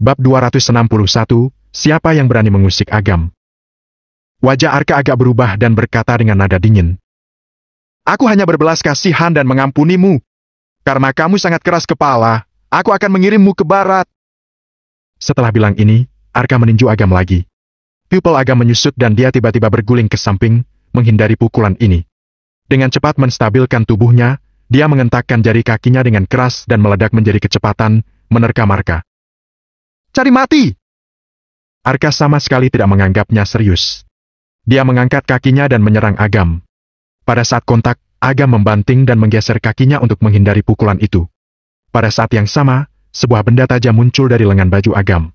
Bab 261, Siapa yang berani mengusik Agam? Wajah Arka agak berubah dan berkata dengan nada dingin. Aku hanya berbelas kasihan dan mengampunimu. Karena kamu sangat keras kepala, aku akan mengirimmu ke barat. Setelah bilang ini, Arka meninju Agam lagi. Pupil Agam menyusut dan dia tiba-tiba berguling ke samping, menghindari pukulan ini. Dengan cepat menstabilkan tubuhnya, dia mengentakkan jari kakinya dengan keras dan meledak menjadi kecepatan, menerkam Arka. Cari mati! Arka sama sekali tidak menganggapnya serius. Dia mengangkat kakinya dan menyerang Agam. Pada saat kontak, Agam membanting dan menggeser kakinya untuk menghindari pukulan itu. Pada saat yang sama, sebuah benda tajam muncul dari lengan baju Agam.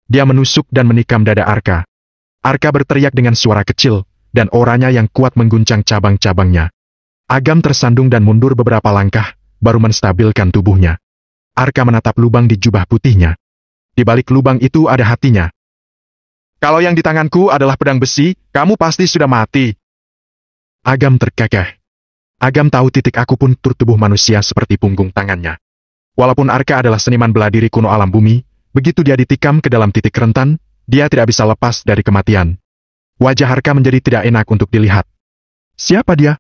Dia menusuk dan menikam dada Arka. Arka berteriak dengan suara kecil, dan auranya yang kuat mengguncang cabang-cabangnya. Agam tersandung dan mundur beberapa langkah, baru menstabilkan tubuhnya. Arka menatap lubang di jubah putihnya. Di balik lubang itu ada hatinya. Kalau yang di tanganku adalah pedang besi, kamu pasti sudah mati. Agam terkekeh. Agam tahu titik akupuntur tubuh manusia seperti punggung tangannya. Walaupun Arka adalah seniman bela diri kuno alam bumi, begitu dia ditikam ke dalam titik rentan, dia tidak bisa lepas dari kematian. Wajah Arka menjadi tidak enak untuk dilihat. Siapa dia?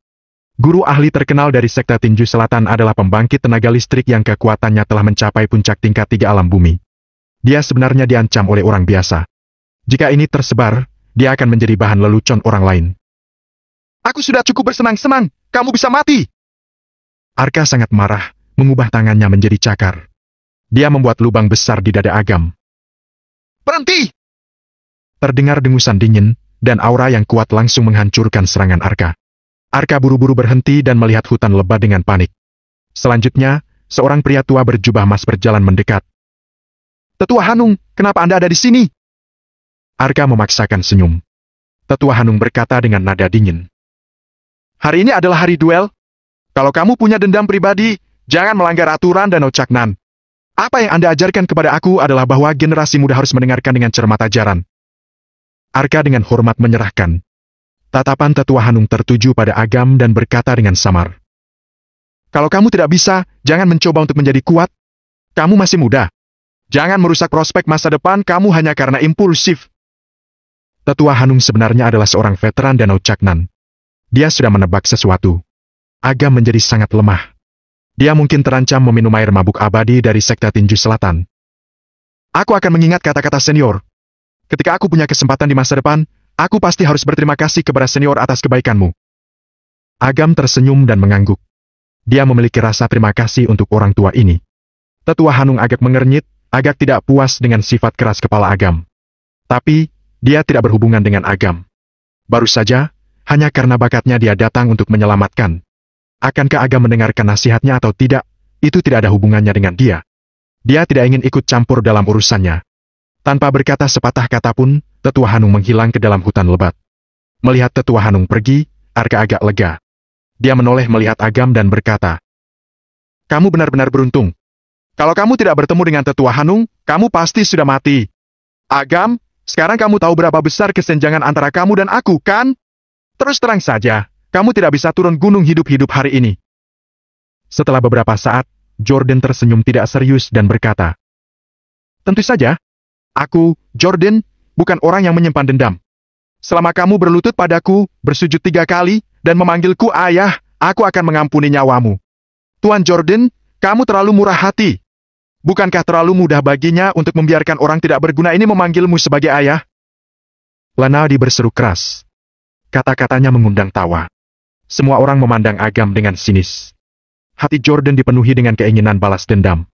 Guru ahli terkenal dari sekte Tinju Selatan adalah pembangkit tenaga listrik yang kekuatannya telah mencapai puncak tingkat 3 alam bumi. Dia sebenarnya diancam oleh orang biasa. Jika ini tersebar, dia akan menjadi bahan lelucon orang lain. Aku sudah cukup bersenang-senang, kamu bisa mati! Arka sangat marah, mengubah tangannya menjadi cakar. Dia membuat lubang besar di dada Agam. Berhenti! Terdengar dengusan dingin, dan aura yang kuat langsung menghancurkan serangan Arka. Arka buru-buru berhenti dan melihat hutan lebat dengan panik. Selanjutnya, seorang pria tua berjubah emas berjalan mendekat. Tetua Hanung, kenapa Anda ada di sini? Arka memaksakan senyum. Tetua Hanung berkata dengan nada dingin. Hari ini adalah hari duel. Kalau kamu punya dendam pribadi, jangan melanggar aturan dan ocaknan. Apa yang Anda ajarkan kepada aku adalah bahwa generasi muda harus mendengarkan dengan cermat ajaran. Arka dengan hormat menyerahkan. Tatapan Tetua Hanung tertuju pada Agam dan berkata dengan samar. Kalau kamu tidak bisa, jangan mencoba untuk menjadi kuat. Kamu masih muda. Jangan merusak prospek masa depan kamu hanya karena impulsif. Tetua Hanung sebenarnya adalah seorang veteran Danau Caknan. Dia sudah menebak sesuatu. Agam menjadi sangat lemah. Dia mungkin terancam meminum air mabuk abadi dari sekte Tinju Selatan. Aku akan mengingat kata-kata senior. Ketika aku punya kesempatan di masa depan, aku pasti harus berterima kasih kepada senior atas kebaikanmu. Agam tersenyum dan mengangguk. Dia memiliki rasa terima kasih untuk orang tua ini. Tetua Hanung agak mengernyit, agak tidak puas dengan sifat keras kepala Agam. Tapi, dia tidak berhubungan dengan Agam. Baru saja, hanya karena bakatnya dia datang untuk menyelamatkan. Akankah Agam mendengarkan nasihatnya atau tidak, itu tidak ada hubungannya dengan dia. Dia tidak ingin ikut campur dalam urusannya. Tanpa berkata sepatah kata pun, Tetua Hanung menghilang ke dalam hutan lebat. Melihat Tetua Hanung pergi, Arka agak lega. Dia menoleh melihat Agam dan berkata, Kamu benar-benar beruntung. Kalau kamu tidak bertemu dengan Tetua Hanung, kamu pasti sudah mati. Agam, sekarang kamu tahu berapa besar kesenjangan antara kamu dan aku, kan? Terus terang saja, kamu tidak bisa turun gunung hidup-hidup hari ini. Setelah beberapa saat, Jordan tersenyum tidak serius dan berkata, Tentu saja, aku, Jordan, bukan orang yang menyimpan dendam. Selama kamu berlutut padaku, bersujud 3 kali, dan memanggilku ayah, aku akan mengampuni nyawamu. Tuan Jordan, kamu terlalu murah hati. Bukankah terlalu mudah baginya untuk membiarkan orang tidak berguna ini memanggilmu sebagai ayah? Lanaldi berseru keras. Kata-katanya mengundang tawa. Semua orang memandang Agam dengan sinis. Hati Jordan dipenuhi dengan keinginan balas dendam.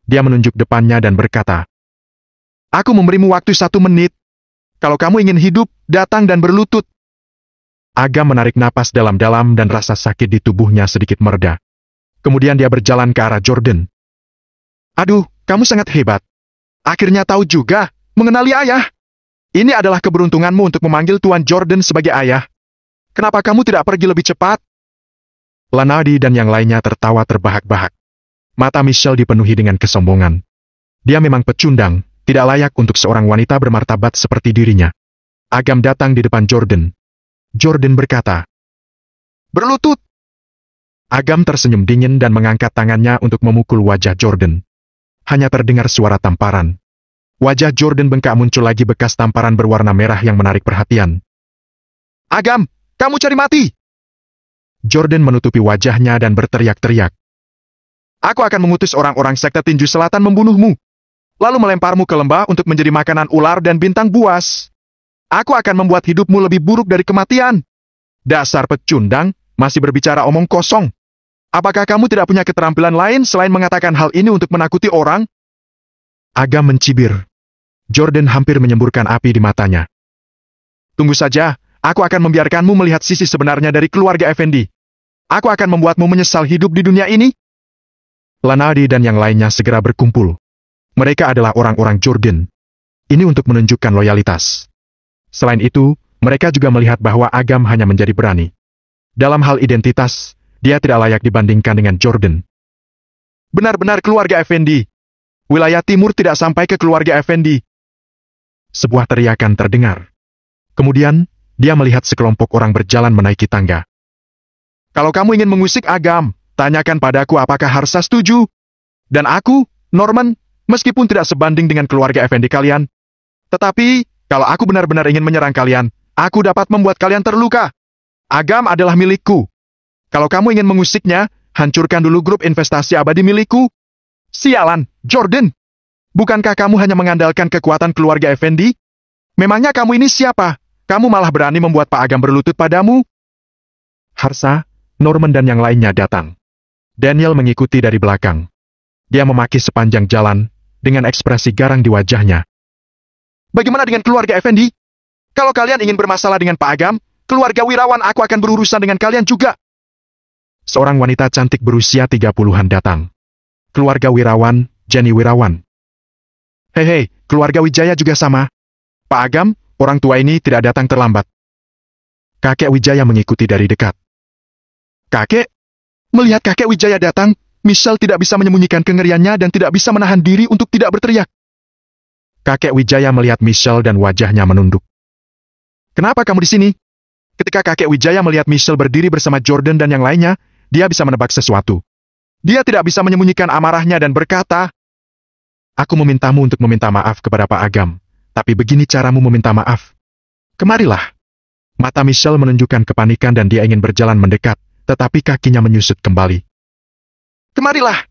Dia menunjuk depannya dan berkata, Aku memberimu waktu 1 menit. Kalau kamu ingin hidup, datang dan berlutut. Agam menarik napas dalam-dalam dan rasa sakit di tubuhnya sedikit mereda. Kemudian dia berjalan ke arah Jordan. Aduh, kamu sangat hebat. Akhirnya tahu juga, mengenali ayah. Ini adalah keberuntunganmu untuk memanggil Tuan Jordan sebagai ayah. Kenapa kamu tidak pergi lebih cepat? Lanaldi dan yang lainnya tertawa terbahak-bahak. Mata Michelle dipenuhi dengan kesombongan. Dia memang pecundang, tidak layak untuk seorang wanita bermartabat seperti dirinya. Agam datang di depan Jordan. Jordan berkata, Berlutut! Agam tersenyum dingin dan mengangkat tangannya untuk memukul wajah Jordan. Hanya terdengar suara tamparan. Wajah Jordan bengkak, muncul lagi bekas tamparan berwarna merah yang menarik perhatian. Agam, kamu cari mati! Jordan menutupi wajahnya dan berteriak-teriak. Aku akan mengutus orang-orang sekte tinju selatan membunuhmu, lalu melemparmu ke lembah untuk menjadi makanan ular dan bintang buas. Aku akan membuat hidupmu lebih buruk dari kematian. Dasar pecundang, masih berbicara omong kosong. Apakah kamu tidak punya keterampilan lain selain mengatakan hal ini untuk menakuti orang? Agam mencibir. Jordan hampir menyemburkan api di matanya. Tunggu saja, aku akan membiarkanmu melihat sisi sebenarnya dari keluarga Effendi. Aku akan membuatmu menyesal hidup di dunia ini. Lanaldi dan yang lainnya segera berkumpul. Mereka adalah orang-orang Jordan. Ini untuk menunjukkan loyalitas. Selain itu, mereka juga melihat bahwa Agam hanya menjadi berani. Dalam hal identitas, dia tidak layak dibandingkan dengan Jordan. Benar-benar keluarga Effendi. Wilayah timur tidak sampai ke keluarga Effendi. Sebuah teriakan terdengar. Kemudian, dia melihat sekelompok orang berjalan menaiki tangga. Kalau kamu ingin mengusik Agam, tanyakan padaku apakah Harsa setuju. Dan aku, Norman, meskipun tidak sebanding dengan keluarga Effendi kalian. Tetapi, kalau aku benar-benar ingin menyerang kalian, aku dapat membuat kalian terluka. Agam adalah milikku. Kalau kamu ingin mengusiknya, hancurkan dulu grup investasi abadi milikku. Sialan, Jordan! Bukankah kamu hanya mengandalkan kekuatan keluarga Effendi? Memangnya kamu ini siapa? Kamu malah berani membuat Pak Agam berlutut padamu? Harsa, Norman dan yang lainnya datang. Daniel mengikuti dari belakang. Dia memaki sepanjang jalan, dengan ekspresi garang di wajahnya. Bagaimana dengan keluarga Effendi? Kalau kalian ingin bermasalah dengan Pak Agam, keluarga Wirawan aku akan berurusan dengan kalian juga. Seorang wanita cantik berusia 30-an datang. Keluarga Wirawan, Jenny Wirawan. Hei, keluarga Wijaya juga sama. Pak Agam, orang tua ini tidak datang terlambat. Kakek Wijaya mengikuti dari dekat. Kakek? Melihat kakek Wijaya datang, Michelle tidak bisa menyembunyikan kengeriannya dan tidak bisa menahan diri untuk tidak berteriak. Kakek Wijaya melihat Michelle dan wajahnya menunduk. Kenapa kamu di sini? Ketika kakek Wijaya melihat Michelle berdiri bersama Jordan dan yang lainnya, dia bisa menebak sesuatu. Dia tidak bisa menyembunyikan amarahnya dan berkata, Aku memintamu untuk meminta maaf kepada Pak Agam, tapi begini caramu meminta maaf. Kemarilah. Mata Michelle menunjukkan kepanikan dan dia ingin berjalan mendekat, tetapi kakinya menyusut kembali. Kemarilah.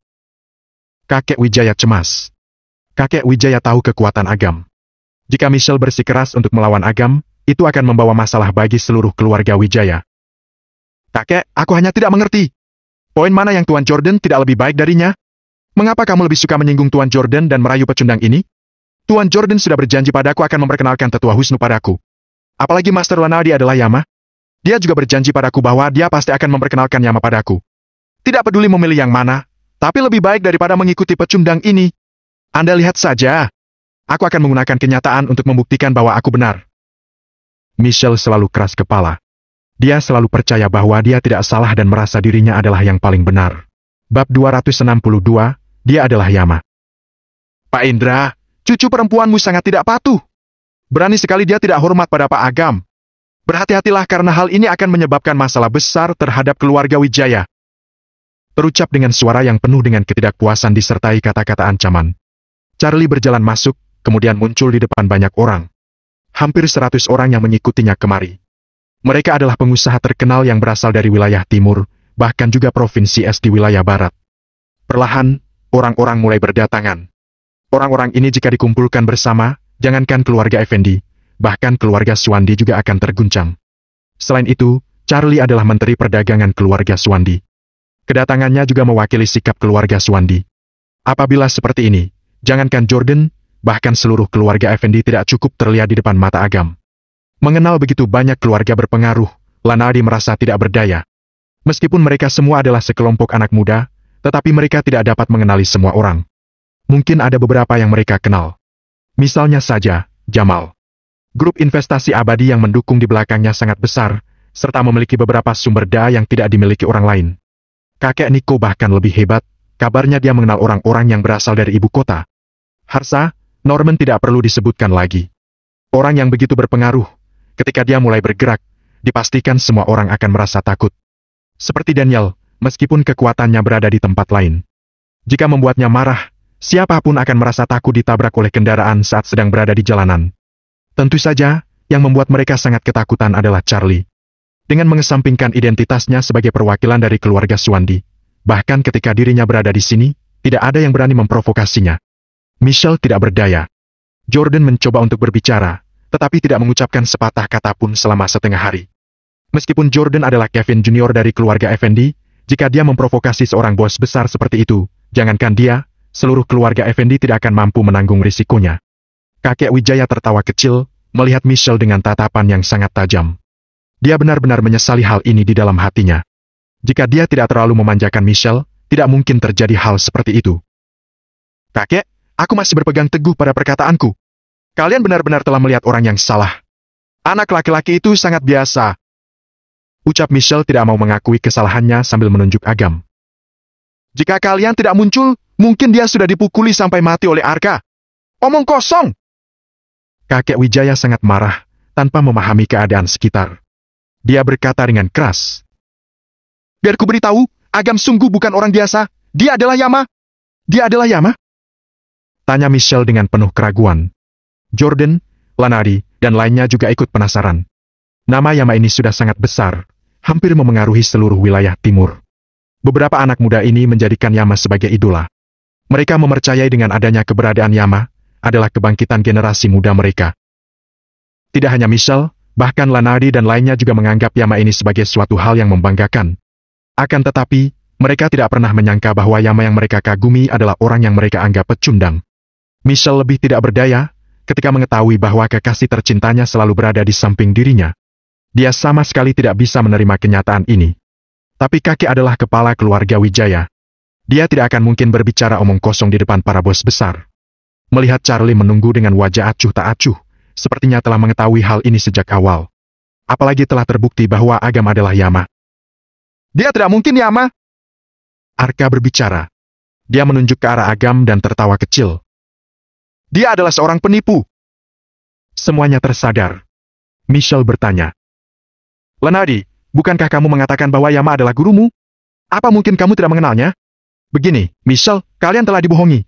Kakek Wijaya cemas. Kakek Wijaya tahu kekuatan Agam. Jika Michelle bersikeras untuk melawan Agam, itu akan membawa masalah bagi seluruh keluarga Wijaya. Kakek, aku hanya tidak mengerti. Poin mana yang Tuan Jordan tidak lebih baik darinya? Mengapa kamu lebih suka menyinggung Tuan Jordan dan merayu pecundang ini? Tuan Jordan sudah berjanji padaku akan memperkenalkan tetua Husnu padaku. Apalagi Master Lanaldi adalah Yama. Dia juga berjanji padaku bahwa dia pasti akan memperkenalkan Yama padaku. Tidak peduli memilih yang mana, tapi lebih baik daripada mengikuti pecundang ini. Anda lihat saja. Aku akan menggunakan kenyataan untuk membuktikan bahwa aku benar. Michelle selalu keras kepala. Dia selalu percaya bahwa dia tidak salah dan merasa dirinya adalah yang paling benar. Bab 262, dia adalah Yama. Pak Indra, cucu perempuanmu sangat tidak patuh. Berani sekali dia tidak hormat pada Pak Agam. Berhati-hatilah karena hal ini akan menyebabkan masalah besar terhadap keluarga Wijaya. Terucap dengan suara yang penuh dengan ketidakpuasan disertai kata-kata ancaman. Charlie berjalan masuk, kemudian muncul di depan banyak orang. Hampir 100 orang yang mengikutinya kemari. Mereka adalah pengusaha terkenal yang berasal dari wilayah timur, bahkan juga provinsi es di wilayah barat. Perlahan, orang-orang mulai berdatangan. Orang-orang ini jika dikumpulkan bersama, jangankan keluarga Effendi, bahkan keluarga Suwandi juga akan terguncang. Selain itu, Charlie adalah menteri perdagangan keluarga Suwandi. Kedatangannya juga mewakili sikap keluarga Suwandi. Apabila seperti ini, jangankan Jordan, bahkan seluruh keluarga Effendi tidak cukup terlihat di depan mata Agam. Mengenal begitu banyak keluarga berpengaruh, Lanaldi merasa tidak berdaya. Meskipun mereka semua adalah sekelompok anak muda, tetapi mereka tidak dapat mengenali semua orang. Mungkin ada beberapa yang mereka kenal. Misalnya saja, Jamal. Grup investasi abadi yang mendukung di belakangnya sangat besar, serta memiliki beberapa sumber daya yang tidak dimiliki orang lain. Kakek Niko bahkan lebih hebat, kabarnya dia mengenal orang-orang yang berasal dari ibu kota. Harsa, Norman tidak perlu disebutkan lagi. Orang yang begitu berpengaruh, ketika dia mulai bergerak, dipastikan semua orang akan merasa takut. Seperti Daniel, meskipun kekuatannya berada di tempat lain. Jika membuatnya marah, siapapun akan merasa takut ditabrak oleh kendaraan saat sedang berada di jalanan. Tentu saja, yang membuat mereka sangat ketakutan adalah Charlie. Dengan mengesampingkan identitasnya sebagai perwakilan dari keluarga Suwandi, bahkan ketika dirinya berada di sini, tidak ada yang berani memprovokasinya. Michelle tidak berdaya. Jordan mencoba untuk berbicara, tetapi tidak mengucapkan sepatah kata pun selama setengah hari. Meskipun Jordan adalah Kevin Junior dari keluarga Effendi, jika dia memprovokasi seorang bos besar seperti itu, jangankan dia, seluruh keluarga Effendi tidak akan mampu menanggung risikonya. Kakek Wijaya tertawa kecil, melihat Michelle dengan tatapan yang sangat tajam. Dia benar-benar menyesali hal ini di dalam hatinya. Jika dia tidak terlalu memanjakan Michelle, tidak mungkin terjadi hal seperti itu. Kakek, aku masih berpegang teguh pada perkataanku. Kalian benar-benar telah melihat orang yang salah. Anak laki-laki itu sangat biasa. Ucap Michelle tidak mau mengakui kesalahannya sambil menunjuk Agam. Jika kalian tidak muncul, mungkin dia sudah dipukuli sampai mati oleh Arka. Omong kosong! Kakek Wijaya sangat marah, tanpa memahami keadaan sekitar. Dia berkata dengan keras. Biar ku beritahu, Agam sungguh bukan orang biasa. Dia adalah Yama. Dia adalah Yama? Tanya Michelle dengan penuh keraguan. Jordan, Lanadi, dan lainnya juga ikut penasaran. Nama Yama ini sudah sangat besar, hampir memengaruhi seluruh wilayah timur. Beberapa anak muda ini menjadikan Yama sebagai idola. Mereka mempercayai dengan adanya keberadaan Yama, adalah kebangkitan generasi muda mereka. Tidak hanya Michelle, bahkan Lanadi dan lainnya juga menganggap Yama ini sebagai suatu hal yang membanggakan. Akan tetapi, mereka tidak pernah menyangka bahwa Yama yang mereka kagumi adalah orang yang mereka anggap pecundang. Michelle lebih tidak berdaya, ketika mengetahui bahwa kekasih tercintanya selalu berada di samping dirinya. Dia sama sekali tidak bisa menerima kenyataan ini. Tapi kakek adalah kepala keluarga Wijaya. Dia tidak akan mungkin berbicara omong kosong di depan para bos besar. Melihat Charlie menunggu dengan wajah acuh tak acuh, sepertinya telah mengetahui hal ini sejak awal. Apalagi telah terbukti bahwa Agam adalah Yama. Dia tidak mungkin Yama! Arka berbicara. Dia menunjuk ke arah Agam dan tertawa kecil. Dia adalah seorang penipu. Semuanya tersadar. Michelle bertanya. Lanadi, bukankah kamu mengatakan bahwa Yama adalah gurumu? Apa mungkin kamu tidak mengenalnya? Begini, Michelle, kalian telah dibohongi.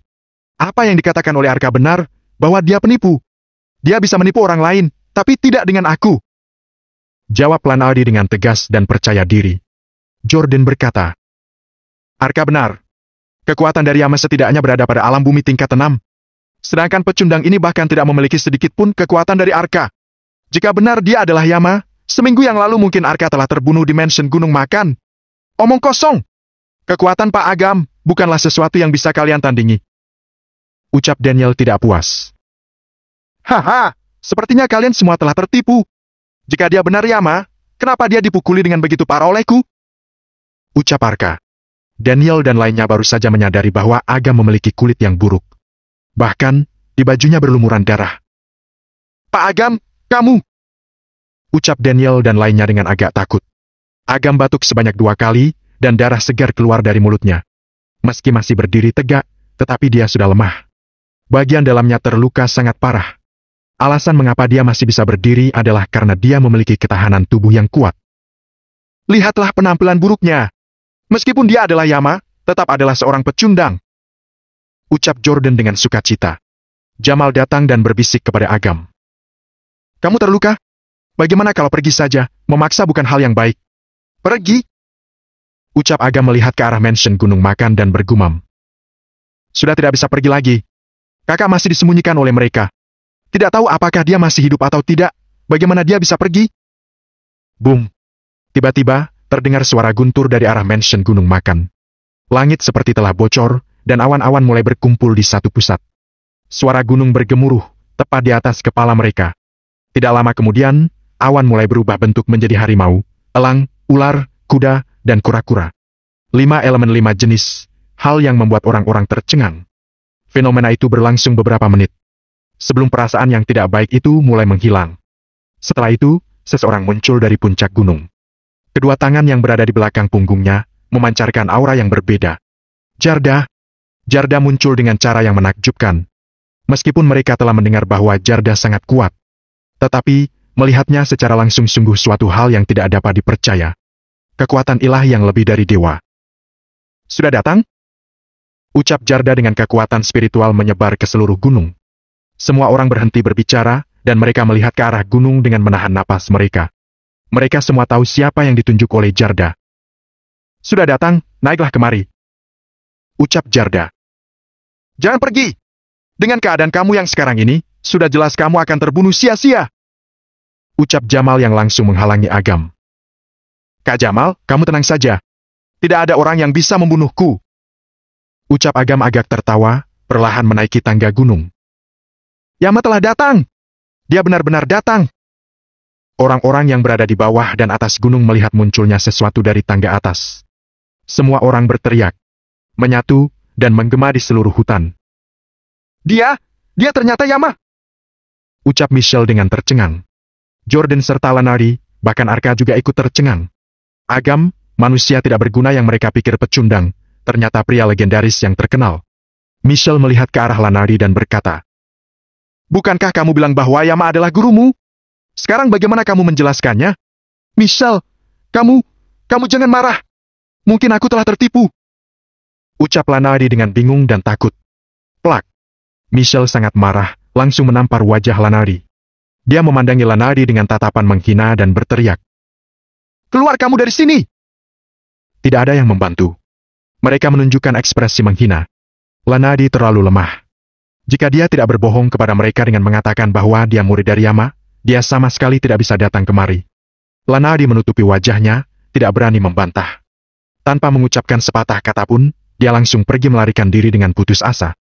Apa yang dikatakan oleh Arka benar, bahwa dia penipu. Dia bisa menipu orang lain, tapi tidak dengan aku. Jawab Lanadi dengan tegas dan percaya diri. Jordan berkata. Arka benar. Kekuatan dari Yama setidaknya berada pada alam bumi tingkat 6. Sedangkan pecundang ini bahkan tidak memiliki sedikit pun kekuatan dari Arka. Jika benar dia adalah Yama, seminggu yang lalu mungkin Arka telah terbunuh di mansion Gunung Makan. Omong kosong. Kekuatan Pak Agam bukanlah sesuatu yang bisa kalian tandingi. Ucap Daniel tidak puas. Haha, sepertinya kalian semua telah tertipu. Jika dia benar Yama, kenapa dia dipukuli dengan begitu parah olehku? Ucap Arka. Daniel dan lainnya baru saja menyadari bahwa Agam memiliki kulit yang buruk. Bahkan, di bajunya berlumuran darah. Pak Agam, kamu! Ucap Daniel dan lainnya dengan agak takut. Agam batuk sebanyak 2 kali, dan darah segar keluar dari mulutnya. Meski masih berdiri tegak, tetapi dia sudah lemah. Bagian dalamnya terluka sangat parah. Alasan mengapa dia masih bisa berdiri adalah karena dia memiliki ketahanan tubuh yang kuat. Lihatlah penampilan buruknya. Meskipun dia adalah Yama, tetap adalah seorang pecundang. Ucap Jordan dengan sukacita. Jamal datang dan berbisik kepada Agam. Kamu terluka? Bagaimana kalau pergi saja? Memaksa bukan hal yang baik. Pergi? Ucap Agam melihat ke arah mansion Gunung Makan dan bergumam. Sudah tidak bisa pergi lagi. Kakak masih disembunyikan oleh mereka. Tidak tahu apakah dia masih hidup atau tidak. Bagaimana dia bisa pergi? Boom. Tiba-tiba, terdengar suara guntur dari arah mansion Gunung Makan. Langit seperti telah bocor, dan awan-awan mulai berkumpul di satu pusat. Suara gunung bergemuruh, tepat di atas kepala mereka. Tidak lama kemudian, awan mulai berubah bentuk menjadi harimau, elang, ular, kuda, dan kura-kura. 5 elemen 5 jenis, hal yang membuat orang-orang tercengang. Fenomena itu berlangsung beberapa menit. Sebelum perasaan yang tidak baik itu mulai menghilang. Setelah itu, seseorang muncul dari puncak gunung. Kedua tangan yang berada di belakang punggungnya, memancarkan aura yang berbeda. Jarda. Jarda muncul dengan cara yang menakjubkan. Meskipun mereka telah mendengar bahwa Jarda sangat kuat. Tetapi, melihatnya secara langsung sungguh suatu hal yang tidak dapat dipercaya. Kekuatan ilahi yang lebih dari dewa. Sudah datang? Ucap Jarda dengan kekuatan spiritual menyebar ke seluruh gunung. Semua orang berhenti berbicara, dan mereka melihat ke arah gunung dengan menahan napas mereka. Mereka semua tahu siapa yang ditunjuk oleh Jarda. Sudah datang, naiklah kemari. Ucap Jarda. Jangan pergi. Dengan keadaan kamu yang sekarang ini, sudah jelas kamu akan terbunuh sia-sia. Ucap Jamal yang langsung menghalangi Agam. Kak Jamal, kamu tenang saja. Tidak ada orang yang bisa membunuhku. Ucap Agam agak tertawa, perlahan menaiki tangga gunung. Yama telah datang. Dia benar-benar datang. Orang-orang yang berada di bawah dan atas gunung melihat munculnya sesuatu dari tangga atas. Semua orang berteriak, menyatu, dan menggema di seluruh hutan. Dia ternyata Yama. Ucap Michelle dengan tercengang. Jordan serta Lanari, bahkan Arka juga ikut tercengang. Agam, manusia tidak berguna yang mereka pikir pecundang, ternyata pria legendaris yang terkenal. Michelle melihat ke arah Lanari dan berkata, bukankah kamu bilang bahwa Yama adalah gurumu? Sekarang bagaimana kamu menjelaskannya? Michelle, kamu jangan marah. Mungkin aku telah tertipu. Ucap Lanari dengan bingung dan takut. Plak. Michelle sangat marah, langsung menampar wajah Lanari. Dia memandangi Lanari dengan tatapan menghina dan berteriak. Keluar kamu dari sini! Tidak ada yang membantu. Mereka menunjukkan ekspresi menghina. Lanari terlalu lemah. Jika dia tidak berbohong kepada mereka dengan mengatakan bahwa dia murid dari Yama, dia sama sekali tidak bisa datang kemari. Lanari menutupi wajahnya, tidak berani membantah. Tanpa mengucapkan sepatah kata pun, dia langsung pergi melarikan diri dengan putus asa.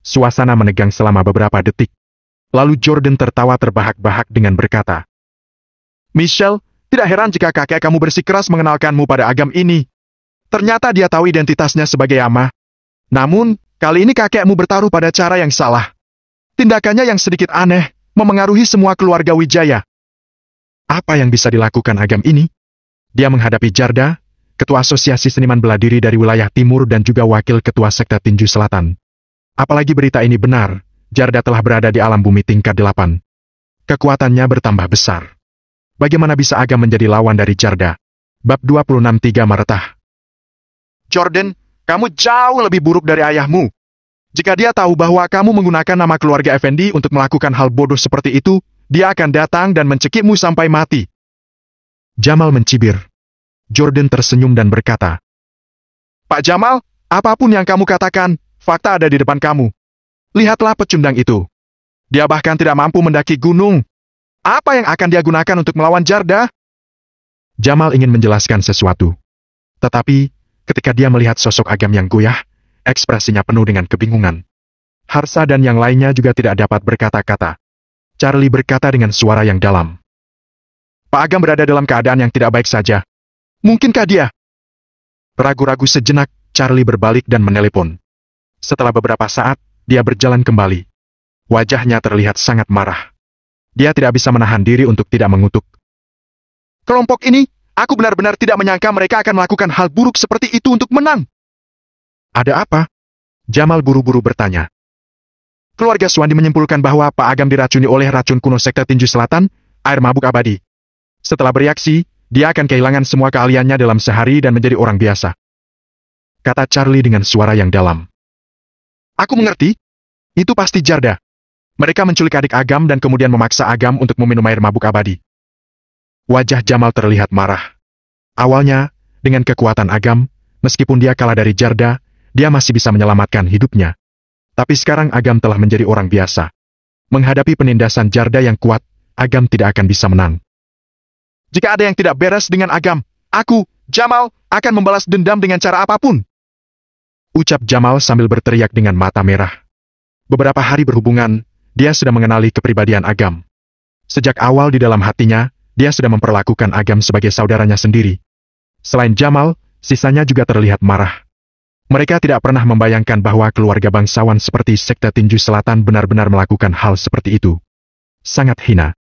Suasana menegang selama beberapa detik. Lalu Jordan tertawa terbahak-bahak dengan berkata, Michelle, tidak heran jika kakek kamu bersikeras mengenalkanmu pada Agam ini. Ternyata dia tahu identitasnya sebagai Yama. Namun, kali ini kakekmu bertaruh pada cara yang salah. Tindakannya yang sedikit aneh, memengaruhi semua keluarga Wijaya. Apa yang bisa dilakukan Agam ini? Dia menghadapi Jarda, ketua asosiasi seniman bela diri dari wilayah timur dan juga wakil ketua sekte tinju selatan. Apalagi berita ini benar, Jarda telah berada di alam bumi tingkat 8. Kekuatannya bertambah besar. Bagaimana bisa Agam menjadi lawan dari Jarda? Bab 26:3 Maretah. Jordan, kamu jauh lebih buruk dari ayahmu. Jika dia tahu bahwa kamu menggunakan nama keluarga Effendi untuk melakukan hal bodoh seperti itu, dia akan datang dan mencekikmu sampai mati. Jamal mencibir. Jordan tersenyum dan berkata, Pak Jamal, apapun yang kamu katakan, fakta ada di depan kamu. Lihatlah pecundang itu. Dia bahkan tidak mampu mendaki gunung. Apa yang akan dia gunakan untuk melawan Jarda? Jamal ingin menjelaskan sesuatu. Tetapi, ketika dia melihat sosok Agam yang goyah, ekspresinya penuh dengan kebingungan. Harsa dan yang lainnya juga tidak dapat berkata-kata. Charlie berkata dengan suara yang dalam. Pak Agam berada dalam keadaan yang tidak baik saja. Mungkinkah dia? Ragu-ragu sejenak, Charlie berbalik dan menelepon. Setelah beberapa saat, dia berjalan kembali. Wajahnya terlihat sangat marah. Dia tidak bisa menahan diri untuk tidak mengutuk. Kelompok ini, aku benar-benar tidak menyangka mereka akan melakukan hal buruk seperti itu untuk menang. Ada apa? Jamal buru-buru bertanya. Keluarga Swandi menyimpulkan bahwa Pak Agam diracuni oleh racun kuno sekte tinju selatan, air mabuk abadi. Setelah bereaksi, dia akan kehilangan semua keahliannya dalam sehari dan menjadi orang biasa. Kata Charlie dengan suara yang dalam. Aku mengerti. Itu pasti Jarda. Mereka menculik adik Agam dan kemudian memaksa Agam untuk meminum air mabuk abadi. Wajah Jamal terlihat marah. Awalnya, dengan kekuatan Agam, meskipun dia kalah dari Jarda, dia masih bisa menyelamatkan hidupnya. Tapi sekarang Agam telah menjadi orang biasa. Menghadapi penindasan Jarda yang kuat, Agam tidak akan bisa menang. Jika ada yang tidak beres dengan Agam, aku, Jamal, akan membalas dendam dengan cara apapun. Ucap Jamal sambil berteriak dengan mata merah. Beberapa hari berhubungan, dia sudah mengenali kepribadian Agam. Sejak awal di dalam hatinya, dia sudah memperlakukan Agam sebagai saudaranya sendiri. Selain Jamal, sisanya juga terlihat marah. Mereka tidak pernah membayangkan bahwa keluarga bangsawan seperti sekte tinju selatan benar-benar melakukan hal seperti itu. Sangat hina.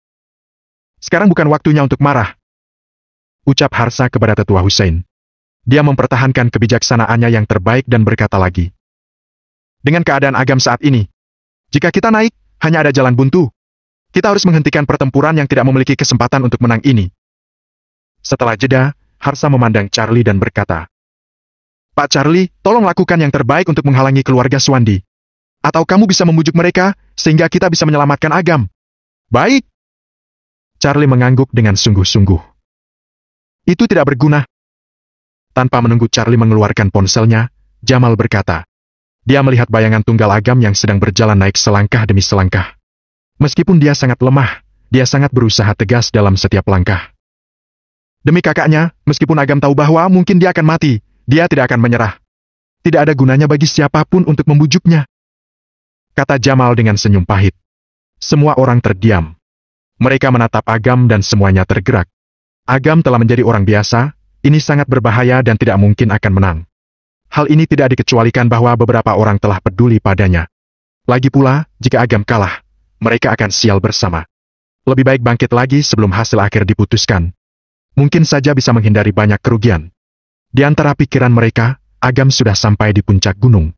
Sekarang bukan waktunya untuk marah. Ucap Harsa kepada Tetua Hussein. Dia mempertahankan kebijaksanaannya yang terbaik dan berkata lagi. Dengan keadaan Agam saat ini, jika kita naik, hanya ada jalan buntu. Kita harus menghentikan pertempuran yang tidak memiliki kesempatan untuk menang ini. Setelah jeda, Harsa memandang Charlie dan berkata, Pak Charlie, tolong lakukan yang terbaik untuk menghalangi keluarga Swandi. Atau kamu bisa membujuk mereka, sehingga kita bisa menyelamatkan Agam. Baik. Charlie mengangguk dengan sungguh-sungguh. Itu tidak berguna. Tanpa menunggu Charlie mengeluarkan ponselnya, Jamal berkata. Dia melihat bayangan tunggal Agam yang sedang berjalan naik selangkah demi selangkah. Meskipun dia sangat lemah, dia sangat berusaha tegas dalam setiap langkah. Demi kakaknya, meskipun Agam tahu bahwa mungkin dia akan mati, dia tidak akan menyerah. Tidak ada gunanya bagi siapapun untuk membujuknya. Kata Jamal dengan senyum pahit. Semua orang terdiam. Mereka menatap Agam dan semuanya tergerak. Agam telah menjadi orang biasa, ini sangat berbahaya dan tidak mungkin akan menang. Hal ini tidak dikecualikan bahwa beberapa orang telah peduli padanya. Lagi pula, jika Agam kalah, mereka akan sial bersama. Lebih baik bangkit lagi sebelum hasil akhir diputuskan. Mungkin saja bisa menghindari banyak kerugian. Di antara pikiran mereka, Agam sudah sampai di puncak gunung.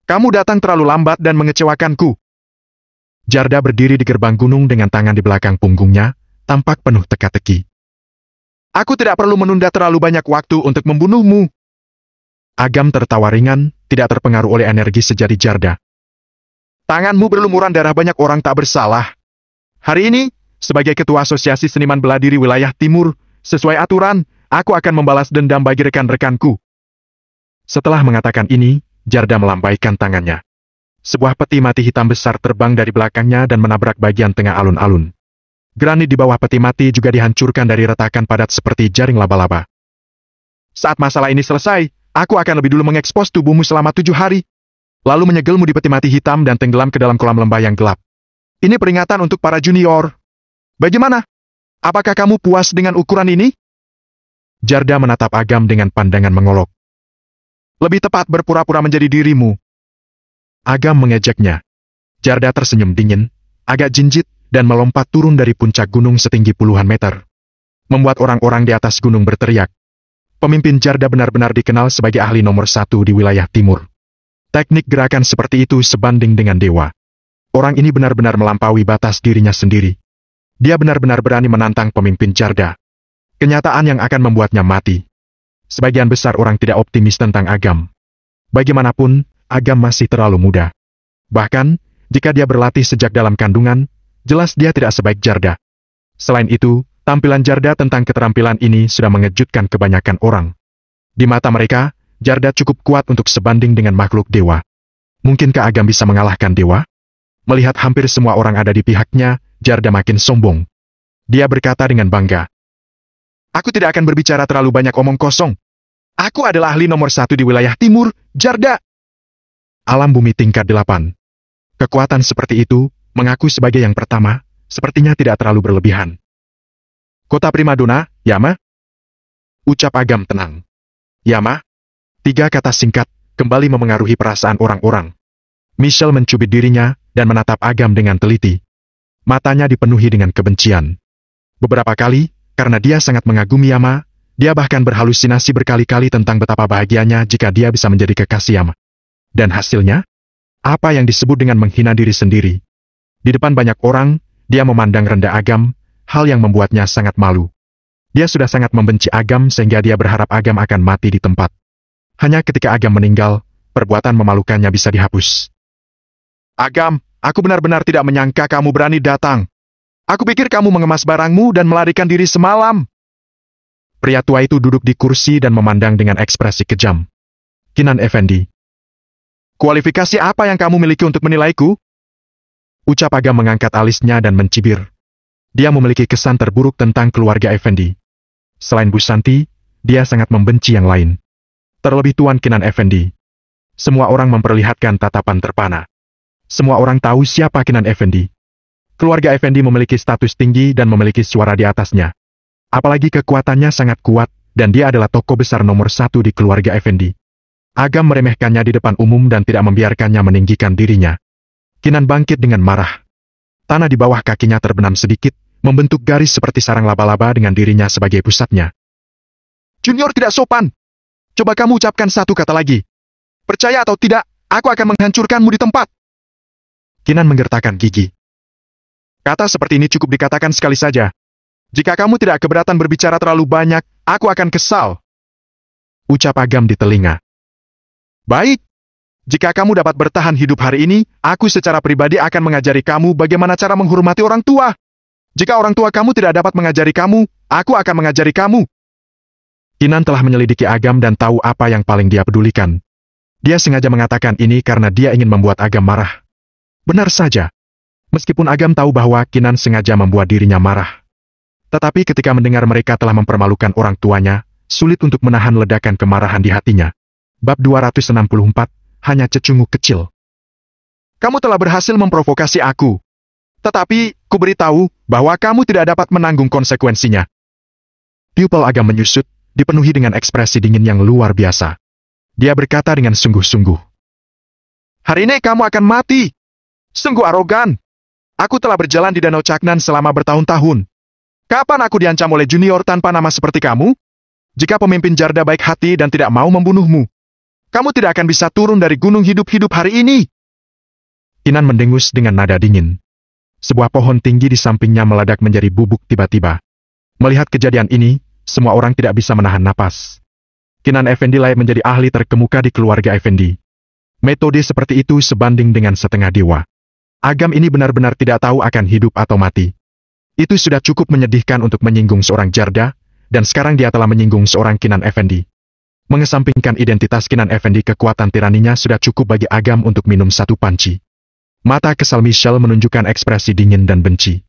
Kamu datang terlalu lambat dan mengecewakanku. Jarda berdiri di gerbang gunung dengan tangan di belakang punggungnya, tampak penuh teka-teki. Aku tidak perlu menunda terlalu banyak waktu untuk membunuhmu. Agam tertawa ringan, tidak terpengaruh oleh energi sejati Jarda. Tanganmu berlumuran darah, banyak orang tak bersalah. Hari ini, sebagai ketua asosiasi seniman bela diri wilayah timur, sesuai aturan, aku akan membalas dendam bagi rekan-rekanku. Setelah mengatakan ini, Jarda melambaikan tangannya. Sebuah peti mati hitam besar terbang dari belakangnya dan menabrak bagian tengah alun-alun. Granit di bawah peti mati juga dihancurkan dari retakan padat seperti jaring laba-laba. Saat masalah ini selesai, aku akan lebih dulu mengekspos tubuhmu selama 7 hari. Lalu menyegelmu di peti mati hitam dan tenggelam ke dalam kolam lembah yang gelap. Ini peringatan untuk para junior. Bagaimana? Apakah kamu puas dengan ukuran ini? Jarda menatap Agam dengan pandangan mengolok. Lebih tepat berpura-pura menjadi dirimu. Agam mengejeknya. Jarda tersenyum dingin, agak jinjit, dan melompat turun dari puncak gunung setinggi puluhan meter. Membuat orang-orang di atas gunung berteriak. Pemimpin Jarda benar-benar dikenal sebagai ahli nomor 1 di wilayah timur. Teknik gerakan seperti itu sebanding dengan dewa. Orang ini benar-benar melampaui batas dirinya sendiri. Dia benar-benar berani menantang pemimpin Jarda. Kenyataan yang akan membuatnya mati. Sebagian besar orang tidak optimis tentang Agam. Bagaimanapun, Agam masih terlalu muda. Bahkan, jika dia berlatih sejak dalam kandungan, jelas dia tidak sebaik Jarda. Selain itu, tampilan Jarda tentang keterampilan ini sudah mengejutkan kebanyakan orang. Di mata mereka, Jarda cukup kuat untuk sebanding dengan makhluk dewa. Mungkinkah Agam bisa mengalahkan dewa? Melihat hampir semua orang ada di pihaknya, Jarda makin sombong. Dia berkata dengan bangga. Aku tidak akan berbicara terlalu banyak omong kosong. Aku adalah ahli nomor 1 di wilayah timur, Jarda. Alam bumi tingkat 8. Kekuatan seperti itu, mengaku sebagai yang pertama, sepertinya tidak terlalu berlebihan. Kota primadona, Yama? Ucap Agam tenang. Yama? 3 kata singkat, kembali memengaruhi perasaan orang-orang. Michelle mencubit dirinya, dan menatap Agam dengan teliti. Matanya dipenuhi dengan kebencian. Beberapa kali, karena dia sangat mengagumi Yama, dia bahkan berhalusinasi berkali-kali tentang betapa bahagianya jika dia bisa menjadi kekasih Yama. Dan hasilnya? Apa yang disebut dengan menghina diri sendiri. Di depan banyak orang, dia memandang rendah Agam, hal yang membuatnya sangat malu. Dia sudah sangat membenci Agam sehingga dia berharap Agam akan mati di tempat. Hanya ketika Agam meninggal, perbuatan memalukannya bisa dihapus. Agam, aku benar-benar tidak menyangka kamu berani datang. Aku pikir kamu mengemas barangmu dan melarikan diri semalam. Pria tua itu duduk di kursi dan memandang dengan ekspresi kejam. Kinan Effendi. Kualifikasi apa yang kamu miliki untuk menilaiku? Ucap Agam mengangkat alisnya dan mencibir. Dia memiliki kesan terburuk tentang keluarga Effendi. Selain Bu Santi, dia sangat membenci yang lain. Terlebih Tuan Kinan Effendi. Semua orang memperlihatkan tatapan terpana. Semua orang tahu siapa Kinan Effendi. Keluarga Effendi memiliki status tinggi dan memiliki suara di atasnya. Apalagi kekuatannya sangat kuat, dan dia adalah tokoh besar nomor 1 di keluarga Effendi. Agam meremehkannya di depan umum dan tidak membiarkannya meninggikan dirinya. Kinan bangkit dengan marah. Tanah di bawah kakinya terbenam sedikit, membentuk garis seperti sarang laba-laba dengan dirinya sebagai pusatnya. Junior tidak sopan. Coba kamu ucapkan 1 kata lagi. Percaya atau tidak, aku akan menghancurkanmu di tempat. Kinan menggertakkan gigi. Kata seperti ini cukup dikatakan sekali saja. Jika kamu tidak keberatan berbicara terlalu banyak, aku akan kesal. Ucap Agam di telinga. Baik. Jika kamu dapat bertahan hidup hari ini, aku secara pribadi akan mengajari kamu bagaimana cara menghormati orang tua. Jika orang tua kamu tidak dapat mengajari kamu, aku akan mengajari kamu. Kinan telah menyelidiki Agam dan tahu apa yang paling dia pedulikan. Dia sengaja mengatakan ini karena dia ingin membuat Agam marah. Benar saja. Meskipun Agam tahu bahwa Kinan sengaja membuat dirinya marah. Tetapi ketika mendengar mereka telah mempermalukan orang tuanya, sulit untuk menahan ledakan kemarahan di hatinya. Bab 264, hanya cecunguk kecil. Kamu telah berhasil memprovokasi aku. Tetapi, ku beritahu bahwa kamu tidak dapat menanggung konsekuensinya. Pupil Agam menyusut, dipenuhi dengan ekspresi dingin yang luar biasa. Dia berkata dengan sungguh-sungguh. Hari ini kamu akan mati. Sungguh arogan. Aku telah berjalan di Danau Caknan selama bertahun-tahun. Kapan aku diancam oleh junior tanpa nama seperti kamu? Jika pemimpin Jarda baik hati dan tidak mau membunuhmu, kamu tidak akan bisa turun dari gunung hidup-hidup hari ini. Kinan mendengus dengan nada dingin. Sebuah pohon tinggi di sampingnya meledak menjadi bubuk tiba-tiba. Melihat kejadian ini, semua orang tidak bisa menahan napas. Kinan Effendi layak menjadi ahli terkemuka di keluarga Effendi. Metode seperti itu sebanding dengan setengah dewa. Agam ini benar-benar tidak tahu akan hidup atau mati. Itu sudah cukup menyedihkan untuk menyinggung seorang Jarda, dan sekarang dia telah menyinggung seorang Kinan Effendi. Mengesampingkan identitas Kinan Effendi, kekuatan tiraninya sudah cukup bagi Agam untuk minum satu panci. Mata kesal Michelle menunjukkan ekspresi dingin dan benci.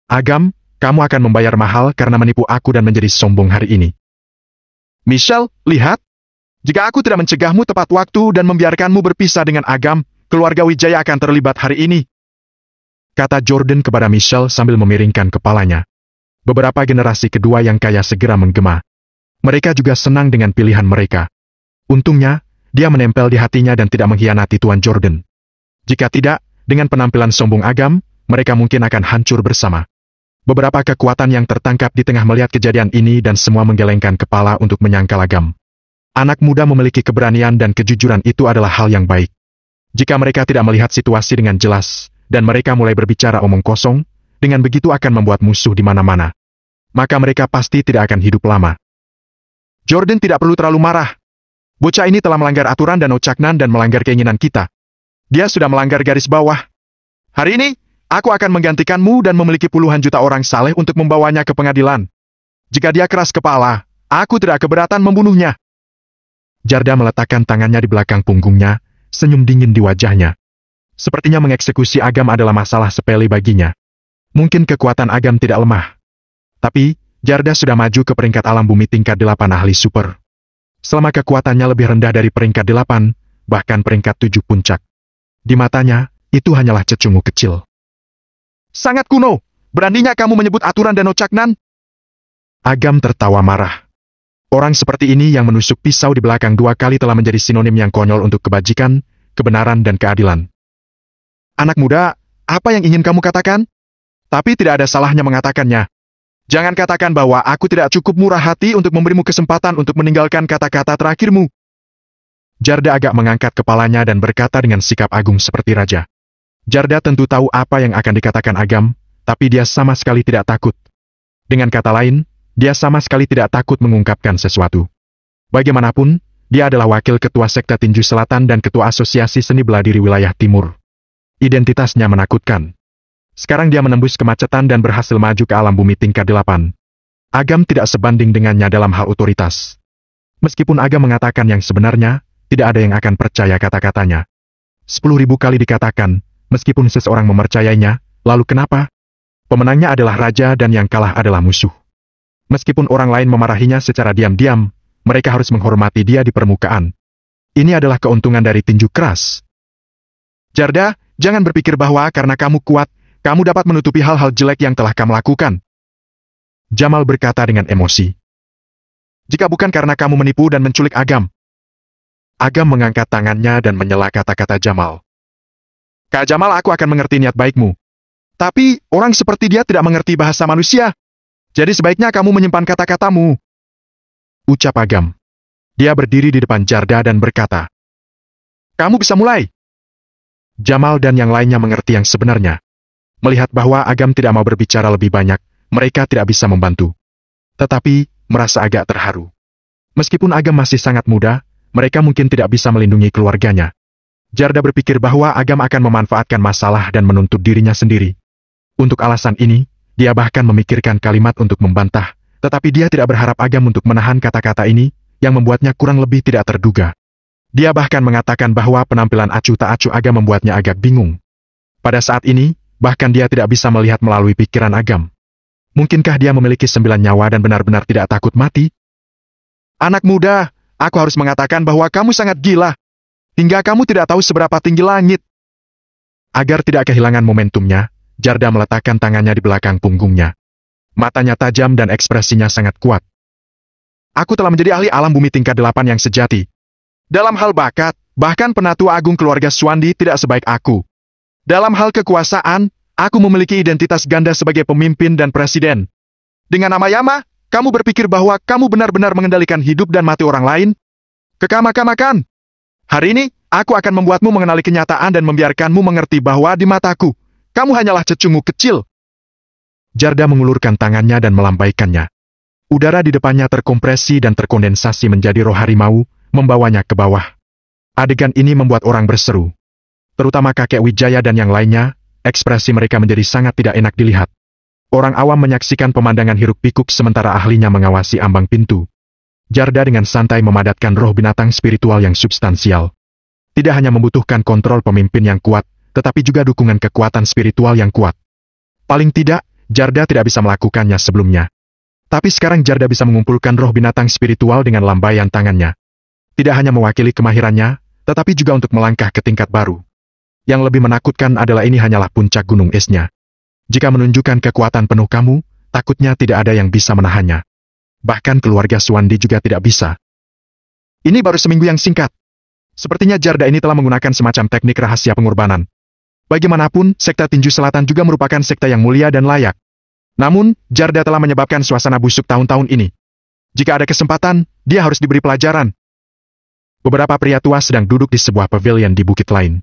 Agam, kamu akan membayar mahal karena menipu aku dan menjadi sombong hari ini. Michelle, lihat. Jika aku tidak mencegahmu tepat waktu dan membiarkanmu berpisah dengan Agam, keluarga Wijaya akan terlibat hari ini. Kata Jordan kepada Michelle sambil memiringkan kepalanya. Beberapa generasi kedua yang kaya segera menggema. Mereka juga senang dengan pilihan mereka. Untungnya, dia menempel di hatinya dan tidak mengkhianati Tuan Jordan. Jika tidak, dengan penampilan sombong Agam, mereka mungkin akan hancur bersama. Beberapa kekuatan yang tertangkap di tengah melihat kejadian ini dan semua menggelengkan kepala untuk menyangkal Agam. Anak muda memiliki keberanian dan kejujuran itu adalah hal yang baik. Jika mereka tidak melihat situasi dengan jelas, dan mereka mulai berbicara omong kosong, dengan begitu akan membuat musuh di mana-mana. Maka mereka pasti tidak akan hidup lama. Jordan tidak perlu terlalu marah. Bocah ini telah melanggar aturan Danau Caknan dan melanggar keinginan kita. Dia sudah melanggar garis bawah. Hari ini, aku akan menggantikanmu dan memiliki puluhan juta orang saleh untuk membawanya ke pengadilan. Jika dia keras kepala, aku tidak keberatan membunuhnya. Jarda meletakkan tangannya di belakang punggungnya, senyum dingin di wajahnya. Sepertinya mengeksekusi Agam adalah masalah sepele baginya. Mungkin kekuatan Agam tidak lemah. Tapi, Jarda sudah maju ke peringkat alam bumi tingkat 8 ahli super. Selama kekuatannya lebih rendah dari peringkat 8, bahkan peringkat 7 puncak. Di matanya, itu hanyalah cecunguk kecil. Sangat kuno, beraninya kamu menyebut aturan Danau Caknan? Agam tertawa marah. Orang seperti ini yang menusuk pisau di belakang 2 kali telah menjadi sinonim yang konyol untuk kebajikan, kebenaran dan keadilan. Anak muda, apa yang ingin kamu katakan? Tapi tidak ada salahnya mengatakannya. Jangan katakan bahwa aku tidak cukup murah hati untuk memberimu kesempatan untuk meninggalkan kata-kata terakhirmu. Jarda agak mengangkat kepalanya dan berkata dengan sikap agung seperti raja. Jarda tentu tahu apa yang akan dikatakan Agam, tapi dia sama sekali tidak takut. Dengan kata lain, dia sama sekali tidak takut mengungkapkan sesuatu. Bagaimanapun, dia adalah wakil ketua sekte Tinju Selatan dan ketua asosiasi seni bela diri wilayah timur. Identitasnya menakutkan. Sekarang dia menembus kemacetan dan berhasil maju ke alam bumi tingkat 8. Agam tidak sebanding dengannya dalam hal otoritas. Meskipun Agam mengatakan yang sebenarnya, tidak ada yang akan percaya kata-katanya. 10.000 kali dikatakan, meskipun seseorang mempercayainya, lalu kenapa? Pemenangnya adalah raja dan yang kalah adalah musuh. Meskipun orang lain memarahinya secara diam-diam, mereka harus menghormati dia di permukaan. Ini adalah keuntungan dari tinju keras. Jarda, jangan berpikir bahwa karena kamu kuat, kamu dapat menutupi hal-hal jelek yang telah kamu lakukan. Jamal berkata dengan emosi. Jika bukan karena kamu menipu dan menculik Agam. Agam mengangkat tangannya dan menyela kata-kata Jamal. Kak Jamal, aku akan mengerti niat baikmu. Tapi, orang seperti dia tidak mengerti bahasa manusia. Jadi sebaiknya kamu menyimpan kata-katamu. Ucap Agam. Dia berdiri di depan Jarda dan berkata. Kamu bisa mulai. Jamal dan yang lainnya mengerti yang sebenarnya. Melihat bahwa Agam tidak mau berbicara lebih banyak, mereka tidak bisa membantu. Tetapi, merasa agak terharu. Meskipun Agam masih sangat muda, mereka mungkin tidak bisa melindungi keluarganya. Jarda berpikir bahwa Agam akan memanfaatkan masalah dan menuntut dirinya sendiri. Untuk alasan ini, dia bahkan memikirkan kalimat untuk membantah, tetapi dia tidak berharap Agam untuk menahan kata-kata ini, yang membuatnya kurang lebih tidak terduga. Dia bahkan mengatakan bahwa penampilan acuh tak acuh Agam membuatnya agak bingung. Pada saat ini, bahkan dia tidak bisa melihat melalui pikiran Agam. Mungkinkah dia memiliki 9 nyawa dan benar-benar tidak takut mati? Anak muda, aku harus mengatakan bahwa kamu sangat gila. Hingga kamu tidak tahu seberapa tinggi langit. Agar tidak kehilangan momentumnya, Jarda meletakkan tangannya di belakang punggungnya. Matanya tajam dan ekspresinya sangat kuat. Aku telah menjadi ahli alam bumi tingkat 8 yang sejati. Dalam hal bakat, bahkan penatua agung keluarga Swandi tidak sebaik aku. Dalam hal kekuasaan, aku memiliki identitas ganda sebagai pemimpin dan presiden. Dengan nama Yama, kamu berpikir bahwa kamu benar-benar mengendalikan hidup dan mati orang lain? Kekamak-kamakan. Hari ini, aku akan membuatmu mengenali kenyataan dan membiarkanmu mengerti bahwa di mataku, kamu hanyalah cecungu kecil. Jarda mengulurkan tangannya dan melambaikannya. Udara di depannya terkompresi dan terkondensasi menjadi roh harimau, membawanya ke bawah. Adegan ini membuat orang berseru. Terutama kakek Wijaya dan yang lainnya, ekspresi mereka menjadi sangat tidak enak dilihat. Orang awam menyaksikan pemandangan hiruk-pikuk sementara ahlinya mengawasi ambang pintu. Jarda dengan santai memadatkan roh binatang spiritual yang substansial. Tidak hanya membutuhkan kontrol pemimpin yang kuat, tetapi juga dukungan kekuatan spiritual yang kuat. Paling tidak, Jarda tidak bisa melakukannya sebelumnya. Tapi sekarang Jarda bisa mengumpulkan roh binatang spiritual dengan lambaian tangannya. Tidak hanya mewakili kemahirannya, tetapi juga untuk melangkah ke tingkat baru. Yang lebih menakutkan adalah ini hanyalah puncak gunung esnya. Jika menunjukkan kekuatan penuh kamu, takutnya tidak ada yang bisa menahannya. Bahkan keluarga Swandi juga tidak bisa. Ini baru seminggu yang singkat. Sepertinya Jarda ini telah menggunakan semacam teknik rahasia pengorbanan. Bagaimanapun, sekte Tinju Selatan juga merupakan sekte yang mulia dan layak. Namun, Jarda telah menyebabkan suasana busuk tahun-tahun ini. Jika ada kesempatan, dia harus diberi pelajaran. Beberapa pria tua sedang duduk di sebuah pavilion di bukit lain.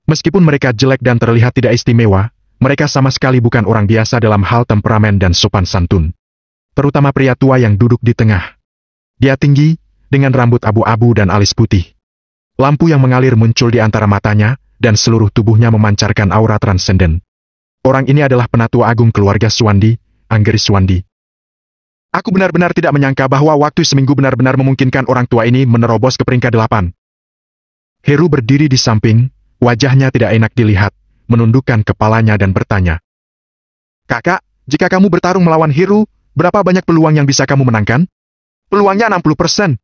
Meskipun mereka jelek dan terlihat tidak istimewa, mereka sama sekali bukan orang biasa dalam hal temperamen dan sopan santun. Terutama pria tua yang duduk di tengah. Dia tinggi, dengan rambut abu-abu dan alis putih. Lampu yang mengalir muncul di antara matanya, dan seluruh tubuhnya memancarkan aura transenden. Orang ini adalah penatua agung keluarga Swandi, Anggeri Swandi. Aku benar-benar tidak menyangka bahwa waktu seminggu benar-benar memungkinkan orang tua ini menerobos ke peringkat 8. Heru berdiri di samping, wajahnya tidak enak dilihat, menundukkan kepalanya dan bertanya. Kakak, jika kamu bertarung melawan Heru, berapa banyak peluang yang bisa kamu menangkan? Peluangnya 60%.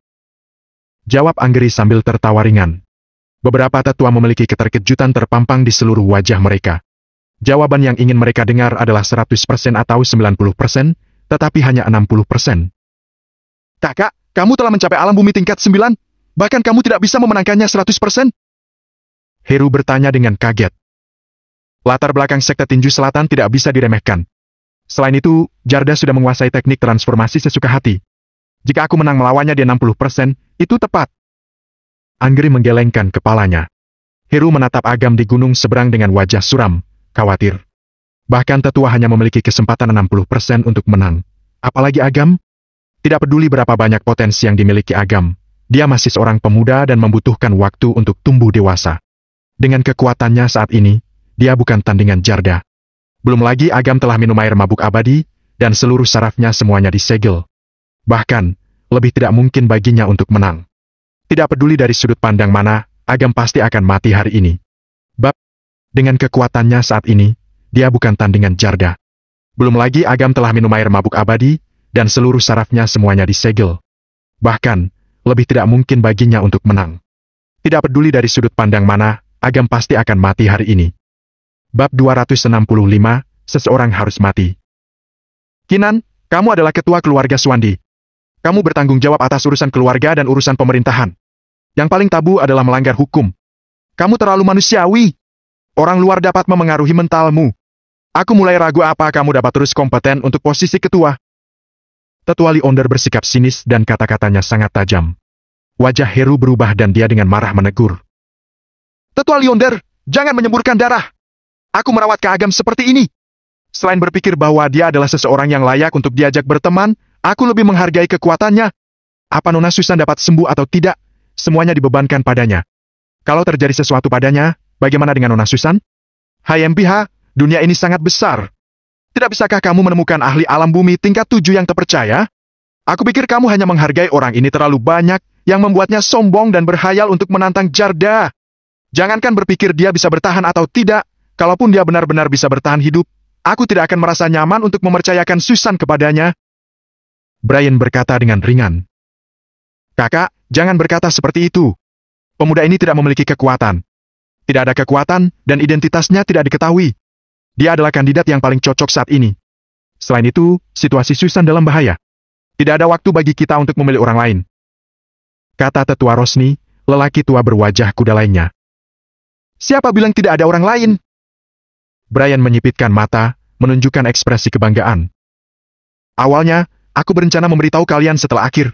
Jawab Anggeri sambil tertawa ringan. Beberapa tetua memiliki keterkejutan terpampang di seluruh wajah mereka. Jawaban yang ingin mereka dengar adalah 100% atau 90%, tetapi hanya 60%. Kakak, kamu telah mencapai alam bumi tingkat 9, bahkan kamu tidak bisa memenangkannya 100%? Heru bertanya dengan kaget. Latar belakang sekte Tinju Selatan tidak bisa diremehkan. Selain itu, Jarda sudah menguasai teknik transformasi sesuka hati. Jika aku menang melawannya di 60%, itu tepat. Anggeri menggelengkan kepalanya. Heru menatap Agam di gunung seberang dengan wajah suram, khawatir. Bahkan tetua hanya memiliki kesempatan 60% untuk menang. Apalagi Agam? Tidak peduli berapa banyak potensi yang dimiliki Agam, dia masih seorang pemuda dan membutuhkan waktu untuk tumbuh dewasa. Dengan kekuatannya saat ini, dia bukan tandingan Jarda. Belum lagi Agam telah minum air mabuk abadi, dan seluruh sarafnya semuanya disegel. Bahkan, lebih tidak mungkin baginya untuk menang. Tidak peduli dari sudut pandang mana, Agam pasti akan mati hari ini. Dengan kekuatannya saat ini, dia bukan tandingan Jarda. Belum lagi Agam telah minum air mabuk abadi, dan seluruh sarafnya semuanya disegel. Bahkan, lebih tidak mungkin baginya untuk menang. Tidak peduli dari sudut pandang mana, Agam pasti akan mati hari ini. Bab 265, Seseorang Harus Mati. Kinan, kamu adalah ketua keluarga Swandi. Kamu bertanggung jawab atas urusan keluarga dan urusan pemerintahan. Yang paling tabu adalah melanggar hukum. Kamu terlalu manusiawi. Orang luar dapat memengaruhi mentalmu. Aku mulai ragu apa kamu dapat terus kompeten untuk posisi ketua. Tetua Lionder bersikap sinis dan kata-katanya sangat tajam. Wajah Heru berubah dan dia dengan marah menegur. Tetua Lionder, jangan menyemburkan darah. Aku merawat Kak Agam seperti ini. Selain berpikir bahwa dia adalah seseorang yang layak untuk diajak berteman, aku lebih menghargai kekuatannya. Apa Nona Susan dapat sembuh atau tidak, semuanya dibebankan padanya. Kalau terjadi sesuatu padanya, bagaimana dengan Nona Susan? Hai MPH, dunia ini sangat besar. Tidak bisakah kamu menemukan ahli alam bumi tingkat 7 yang terpercaya? Aku pikir kamu hanya menghargai orang ini terlalu banyak, yang membuatnya sombong dan berhayal untuk menantang Jarda. Jangankan berpikir dia bisa bertahan atau tidak, kalaupun dia benar-benar bisa bertahan hidup, aku tidak akan merasa nyaman untuk mempercayakan Susan kepadanya. Brian berkata dengan ringan. Kakak, jangan berkata seperti itu. Pemuda ini tidak memiliki kekuatan. Tidak ada kekuatan, dan identitasnya tidak diketahui. Dia adalah kandidat yang paling cocok saat ini. Selain itu, situasi Susan dalam bahaya. Tidak ada waktu bagi kita untuk memilih orang lain. Kata tetua Rosni, lelaki tua berwajah kuda lainnya. Siapa bilang tidak ada orang lain? Brian menyipitkan mata, menunjukkan ekspresi kebanggaan. Awalnya, aku berencana memberitahu kalian setelah akhir.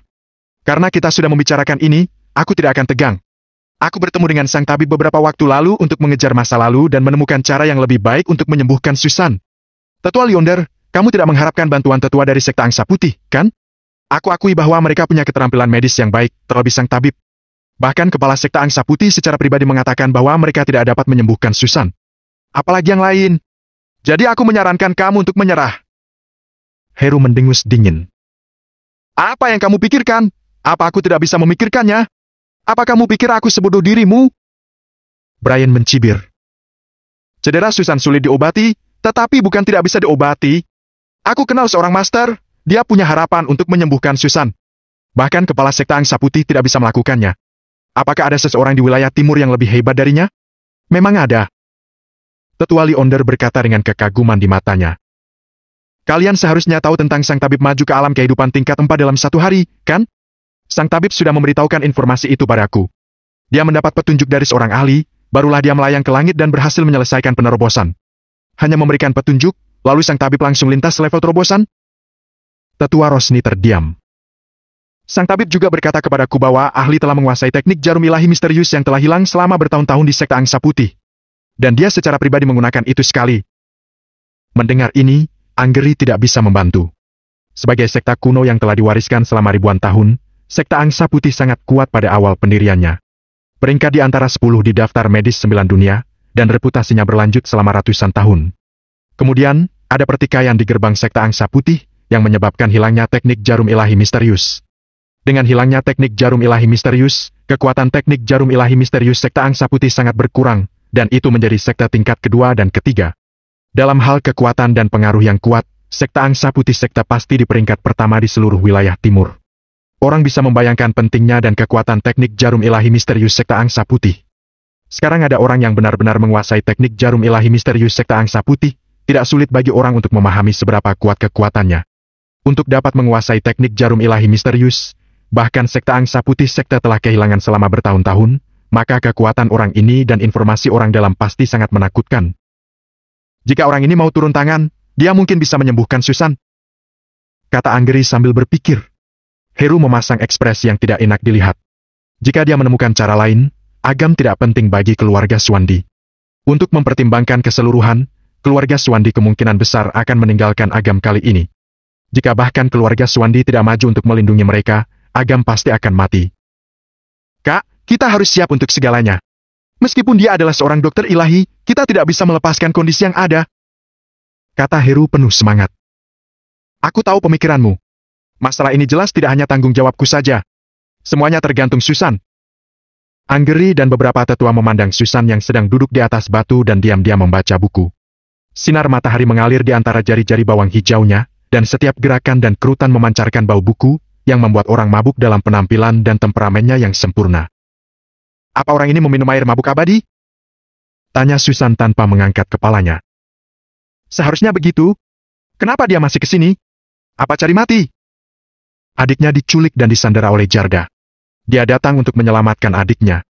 Karena kita sudah membicarakan ini, aku tidak akan tegang. Aku bertemu dengan sang tabib beberapa waktu lalu untuk mengejar masa lalu dan menemukan cara yang lebih baik untuk menyembuhkan Susan. Tetua Leander, kamu tidak mengharapkan bantuan tetua dari sekte Angsa Putih, kan? Aku akui bahwa mereka punya keterampilan medis yang baik, terlebih sang tabib. Bahkan kepala sekte Angsa Putih secara pribadi mengatakan bahwa mereka tidak dapat menyembuhkan Susan. Apalagi yang lain. Jadi aku menyarankan kamu untuk menyerah. Heru mendengus dingin. Apa yang kamu pikirkan? Apa aku tidak bisa memikirkannya? Apa kamu pikir aku sebodoh dirimu? Brian mencibir. Cedera Susan sulit diobati, tetapi bukan tidak bisa diobati. Aku kenal seorang master, dia punya harapan untuk menyembuhkan Susan. Bahkan kepala sekte Angsa Putih tidak bisa melakukannya. Apakah ada seseorang di wilayah timur yang lebih hebat darinya? Memang ada. Tetua Leander berkata dengan kekaguman di matanya. Kalian seharusnya tahu tentang sang tabib maju ke alam kehidupan tingkat 4 dalam 1 hari, kan? Sang tabib sudah memberitahukan informasi itu padaku. Dia mendapat petunjuk dari seorang ahli, barulah dia melayang ke langit dan berhasil menyelesaikan penerobosan. Hanya memberikan petunjuk, lalu sang tabib langsung lintas level terobosan? Tetua Rosni terdiam. Sang tabib juga berkata kepadaku bahwa ahli telah menguasai teknik jarum ilahi misterius yang telah hilang selama bertahun-tahun di sekte Angsa Putih. Dan dia secara pribadi menggunakan itu sekali. Mendengar ini, Anggeri tidak bisa membantu. Sebagai sekte kuno yang telah diwariskan selama ribuan tahun, sekte Angsa Putih sangat kuat pada awal pendiriannya. Peringkat di antara 10 di daftar medis 9 dunia, dan reputasinya berlanjut selama ratusan tahun. Kemudian, ada pertikaian di gerbang sekte Angsa Putih, yang menyebabkan hilangnya teknik jarum ilahi misterius. Dengan hilangnya teknik jarum ilahi misterius, kekuatan teknik jarum ilahi misterius sekte Angsa Putih sangat berkurang, dan itu menjadi sekte tingkat kedua dan ketiga. Dalam hal kekuatan dan pengaruh yang kuat, sekte Angsa Putih sekte pasti di peringkat pertama di seluruh wilayah timur. Orang bisa membayangkan pentingnya dan kekuatan teknik jarum ilahi misterius sekte Angsa Putih. Sekarang ada orang yang benar-benar menguasai teknik jarum ilahi misterius sekte Angsa Putih, tidak sulit bagi orang untuk memahami seberapa kuat kekuatannya. Untuk dapat menguasai teknik jarum ilahi misterius, bahkan sekte Angsa Putih sekte telah kehilangan selama bertahun-tahun, maka kekuatan orang ini dan informasi orang dalam pasti sangat menakutkan. Jika orang ini mau turun tangan, dia mungkin bisa menyembuhkan Susan. Kata Anggeri sambil berpikir. Heru memasang ekspresi yang tidak enak dilihat. Jika dia menemukan cara lain, Agam tidak penting bagi keluarga Swandi. Untuk mempertimbangkan keseluruhan, keluarga Swandi kemungkinan besar akan meninggalkan Agam kali ini. Jika bahkan keluarga Swandi tidak maju untuk melindungi mereka, Agam pasti akan mati. Kak, kita harus siap untuk segalanya. Meskipun dia adalah seorang dokter ilahi, kita tidak bisa melepaskan kondisi yang ada. Kata Heru penuh semangat. Aku tahu pemikiranmu. Masalah ini jelas tidak hanya tanggung jawabku saja. Semuanya tergantung Susan. Anggeri dan beberapa tetua memandang Susan yang sedang duduk di atas batu dan diam-diam membaca buku. Sinar matahari mengalir di antara jari-jari bawang hijaunya, dan setiap gerakan dan kerutan memancarkan bau buku, yang membuat orang mabuk dalam penampilan dan temperamennya yang sempurna. Apa orang ini meminum air mabuk abadi? Tanya Susan tanpa mengangkat kepalanya. Seharusnya begitu. Kenapa dia masih ke sini? Apa cari mati? Adiknya diculik dan disandera oleh Jarda. Dia datang untuk menyelamatkan adiknya.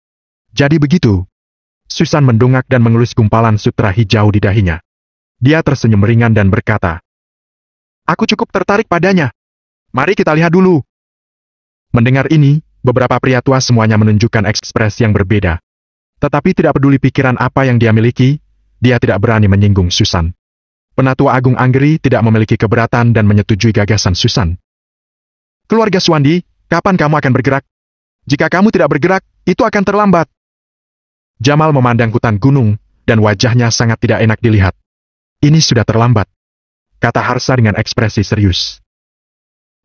Jadi begitu. Susan mendongak dan mengelus gumpalan sutra hijau di dahinya. Dia tersenyum ringan dan berkata, Aku cukup tertarik padanya. Mari kita lihat dulu. Mendengar ini, beberapa pria tua semuanya menunjukkan ekspresi yang berbeda. Tetapi tidak peduli pikiran apa yang dia miliki, dia tidak berani menyinggung Susan. Penatua Agung Anggeri tidak memiliki keberatan dan menyetujui gagasan Susan. Keluarga Swandi, Kapan kamu akan bergerak? Jika kamu tidak bergerak, itu akan terlambat. Jamal memandang hutan gunung, dan wajahnya sangat tidak enak dilihat. Ini sudah terlambat, kata Harsa dengan ekspresi serius.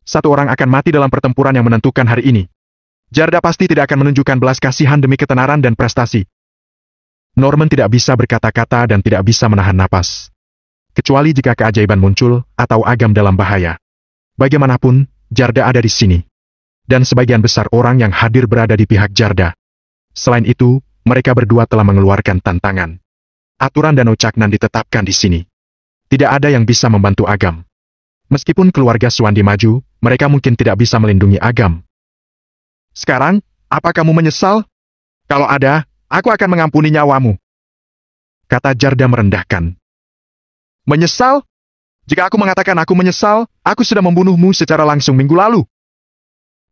Satu orang akan mati dalam pertempuran yang menentukan hari ini. Jarda pasti tidak akan menunjukkan belas kasihan demi ketenaran dan prestasi. Norman tidak bisa berkata-kata dan tidak bisa menahan napas. Kecuali jika keajaiban muncul, atau Agam dalam bahaya. Bagaimanapun, Jarda ada di sini. Dan sebagian besar orang yang hadir berada di pihak Jarda. Selain itu, mereka berdua telah mengeluarkan tantangan. Aturan Danau Caknan ditetapkan di sini. Tidak ada yang bisa membantu Agam. Meskipun keluarga Suwandi maju, mereka mungkin tidak bisa melindungi Agam. Sekarang, apa kamu menyesal? Kalau ada, aku akan mengampuni nyawamu. Kata Jarda merendahkan. Menyesal? Jika aku mengatakan aku menyesal, aku sudah membunuhmu secara langsung minggu lalu.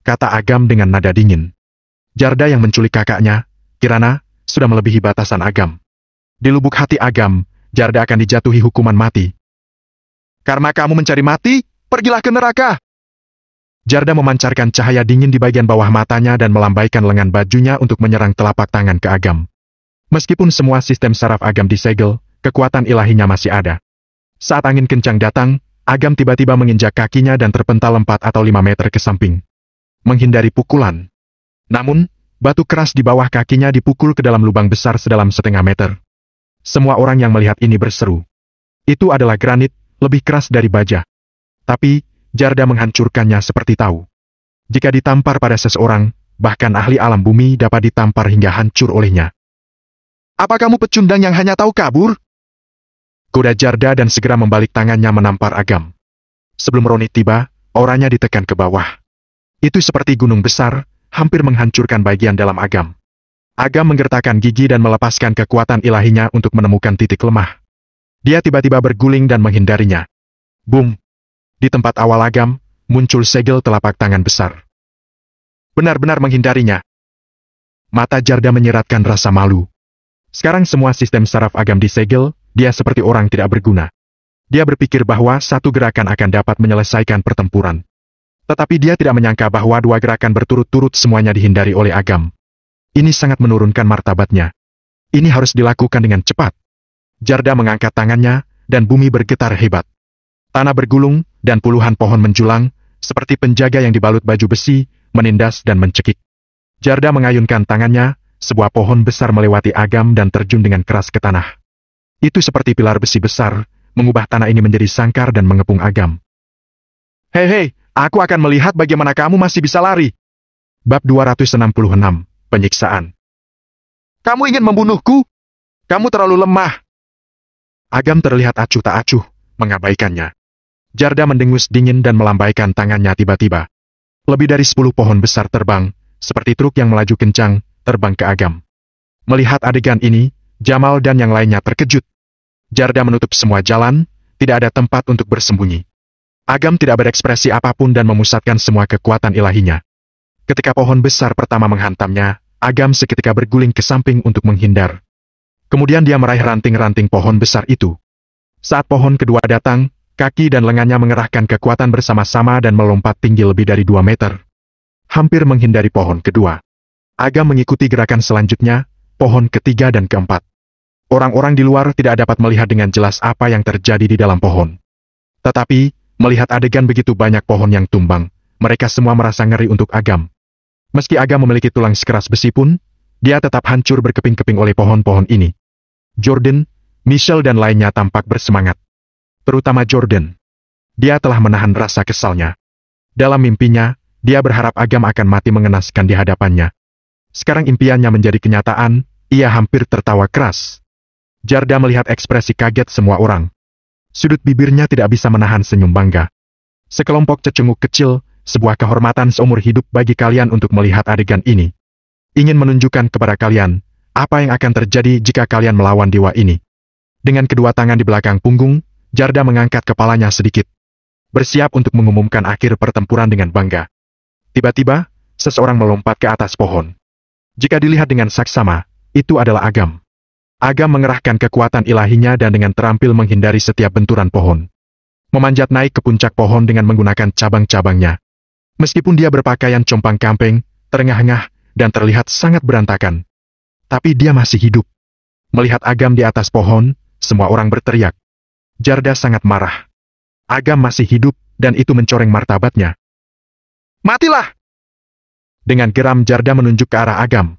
Kata Agam dengan nada dingin. Jarda yang menculik kakaknya, Kirana, sudah melebihi batasan Agam. Di lubuk hati Agam, Jarda akan dijatuhi hukuman mati. Karena kamu mencari mati, pergilah ke neraka. Jarda memancarkan cahaya dingin di bagian bawah matanya dan melambaikan lengan bajunya untuk menyerang telapak tangan ke Agam. Meskipun semua sistem saraf Agam disegel, kekuatan ilahinya masih ada. Saat angin kencang datang, Agam tiba-tiba menginjak kakinya dan terpental 4 atau 5 meter ke samping. Menghindari pukulan. Namun, batu keras di bawah kakinya dipukul ke dalam lubang besar sedalam 1/2 meter. Semua orang yang melihat ini berseru. Itu adalah granit, lebih keras dari baja. Tapi, Jarda menghancurkannya seperti tahu. Jika ditampar pada seseorang, bahkan ahli alam bumi dapat ditampar hingga hancur olehnya. Apa kamu pecundang yang hanya tahu kabur? Goda Jarda dan segera membalik tangannya menampar Agam. Sebelum Ronit tiba, auranya ditekan ke bawah. Itu seperti gunung besar, hampir menghancurkan bagian dalam Agam. Agam menggertakkan gigi dan melepaskan kekuatan ilahinya untuk menemukan titik lemah. Dia tiba-tiba berguling dan menghindarinya. Boom! Di tempat awal Agam, muncul segel telapak tangan besar. Benar-benar menghindarinya. Mata Jarda menyeratkan rasa malu. Sekarang semua sistem saraf Agam disegel, dia seperti orang tidak berguna. Dia berpikir bahwa satu gerakan akan dapat menyelesaikan pertempuran. Tetapi dia tidak menyangka bahwa 2 gerakan berturut-turut semuanya dihindari oleh Agam. Ini sangat menurunkan martabatnya. Ini harus dilakukan dengan cepat. Jarda mengangkat tangannya, dan bumi bergetar hebat. Tanah bergulung, dan puluhan pohon menjulang, seperti penjaga yang dibalut baju besi, menindas dan mencekik. Jarda mengayunkan tangannya, sebuah pohon besar melewati Agam dan terjun dengan keras ke tanah. Itu seperti pilar besi besar, mengubah tanah ini menjadi sangkar dan mengepung Agam. Hei, aku akan melihat bagaimana kamu masih bisa lari. Bab 266, Penyiksaan. Kamu ingin membunuhku? Kamu terlalu lemah. Agam terlihat acuh tak acuh, mengabaikannya. Jarda mendengus dingin dan melambaikan tangannya tiba-tiba. Lebih dari 10 pohon besar terbang, seperti truk yang melaju kencang, terbang ke Agam. Melihat adegan ini, Jamal dan yang lainnya terkejut. Jarda menutup semua jalan, tidak ada tempat untuk bersembunyi. Agam tidak berekspresi apapun dan memusatkan semua kekuatan ilahinya. Ketika pohon besar pertama menghantamnya, Agam seketika berguling ke samping untuk menghindar. Kemudian dia meraih ranting-ranting pohon besar itu. Saat pohon kedua datang, kaki dan lengannya mengerahkan kekuatan bersama-sama dan melompat tinggi lebih dari 2 meter. Hampir menghindari pohon kedua. Agam mengikuti gerakan selanjutnya, pohon ketiga dan keempat. Orang-orang di luar tidak dapat melihat dengan jelas apa yang terjadi di dalam pohon. Tetapi, melihat adegan begitu banyak pohon yang tumbang, mereka semua merasa ngeri untuk Agam. Meski Agam memiliki tulang sekeras besi pun, dia tetap hancur berkeping-keping oleh pohon-pohon ini. Jordan, Michelle dan lainnya tampak bersemangat. Terutama Jordan. Dia telah menahan rasa kesalnya. Dalam mimpinya, dia berharap Agam akan mati mengenaskan di hadapannya. Sekarang impiannya menjadi kenyataan, ia hampir tertawa keras. Jarda melihat ekspresi kaget semua orang. Sudut bibirnya tidak bisa menahan senyum bangga. Sekelompok cecunguk kecil, sebuah kehormatan seumur hidup bagi kalian untuk melihat adegan ini. Ingin menunjukkan kepada kalian, apa yang akan terjadi jika kalian melawan dewa ini. Dengan kedua tangan di belakang punggung, Jarda mengangkat kepalanya sedikit. Bersiap untuk mengumumkan akhir pertempuran dengan bangga. Tiba-tiba, seseorang melompat ke atas pohon. Jika dilihat dengan saksama, itu adalah Agam. Agam mengerahkan kekuatan ilahinya dan dengan terampil menghindari setiap benturan pohon. Memanjat naik ke puncak pohon dengan menggunakan cabang-cabangnya. Meskipun dia berpakaian compang-camping, terengah-engah, dan terlihat sangat berantakan. Tapi dia masih hidup. Melihat Agam di atas pohon, semua orang berteriak. Jarda sangat marah. Agam masih hidup, dan itu mencoreng martabatnya. Matilah! Dengan geram Jarda menunjuk ke arah Agam.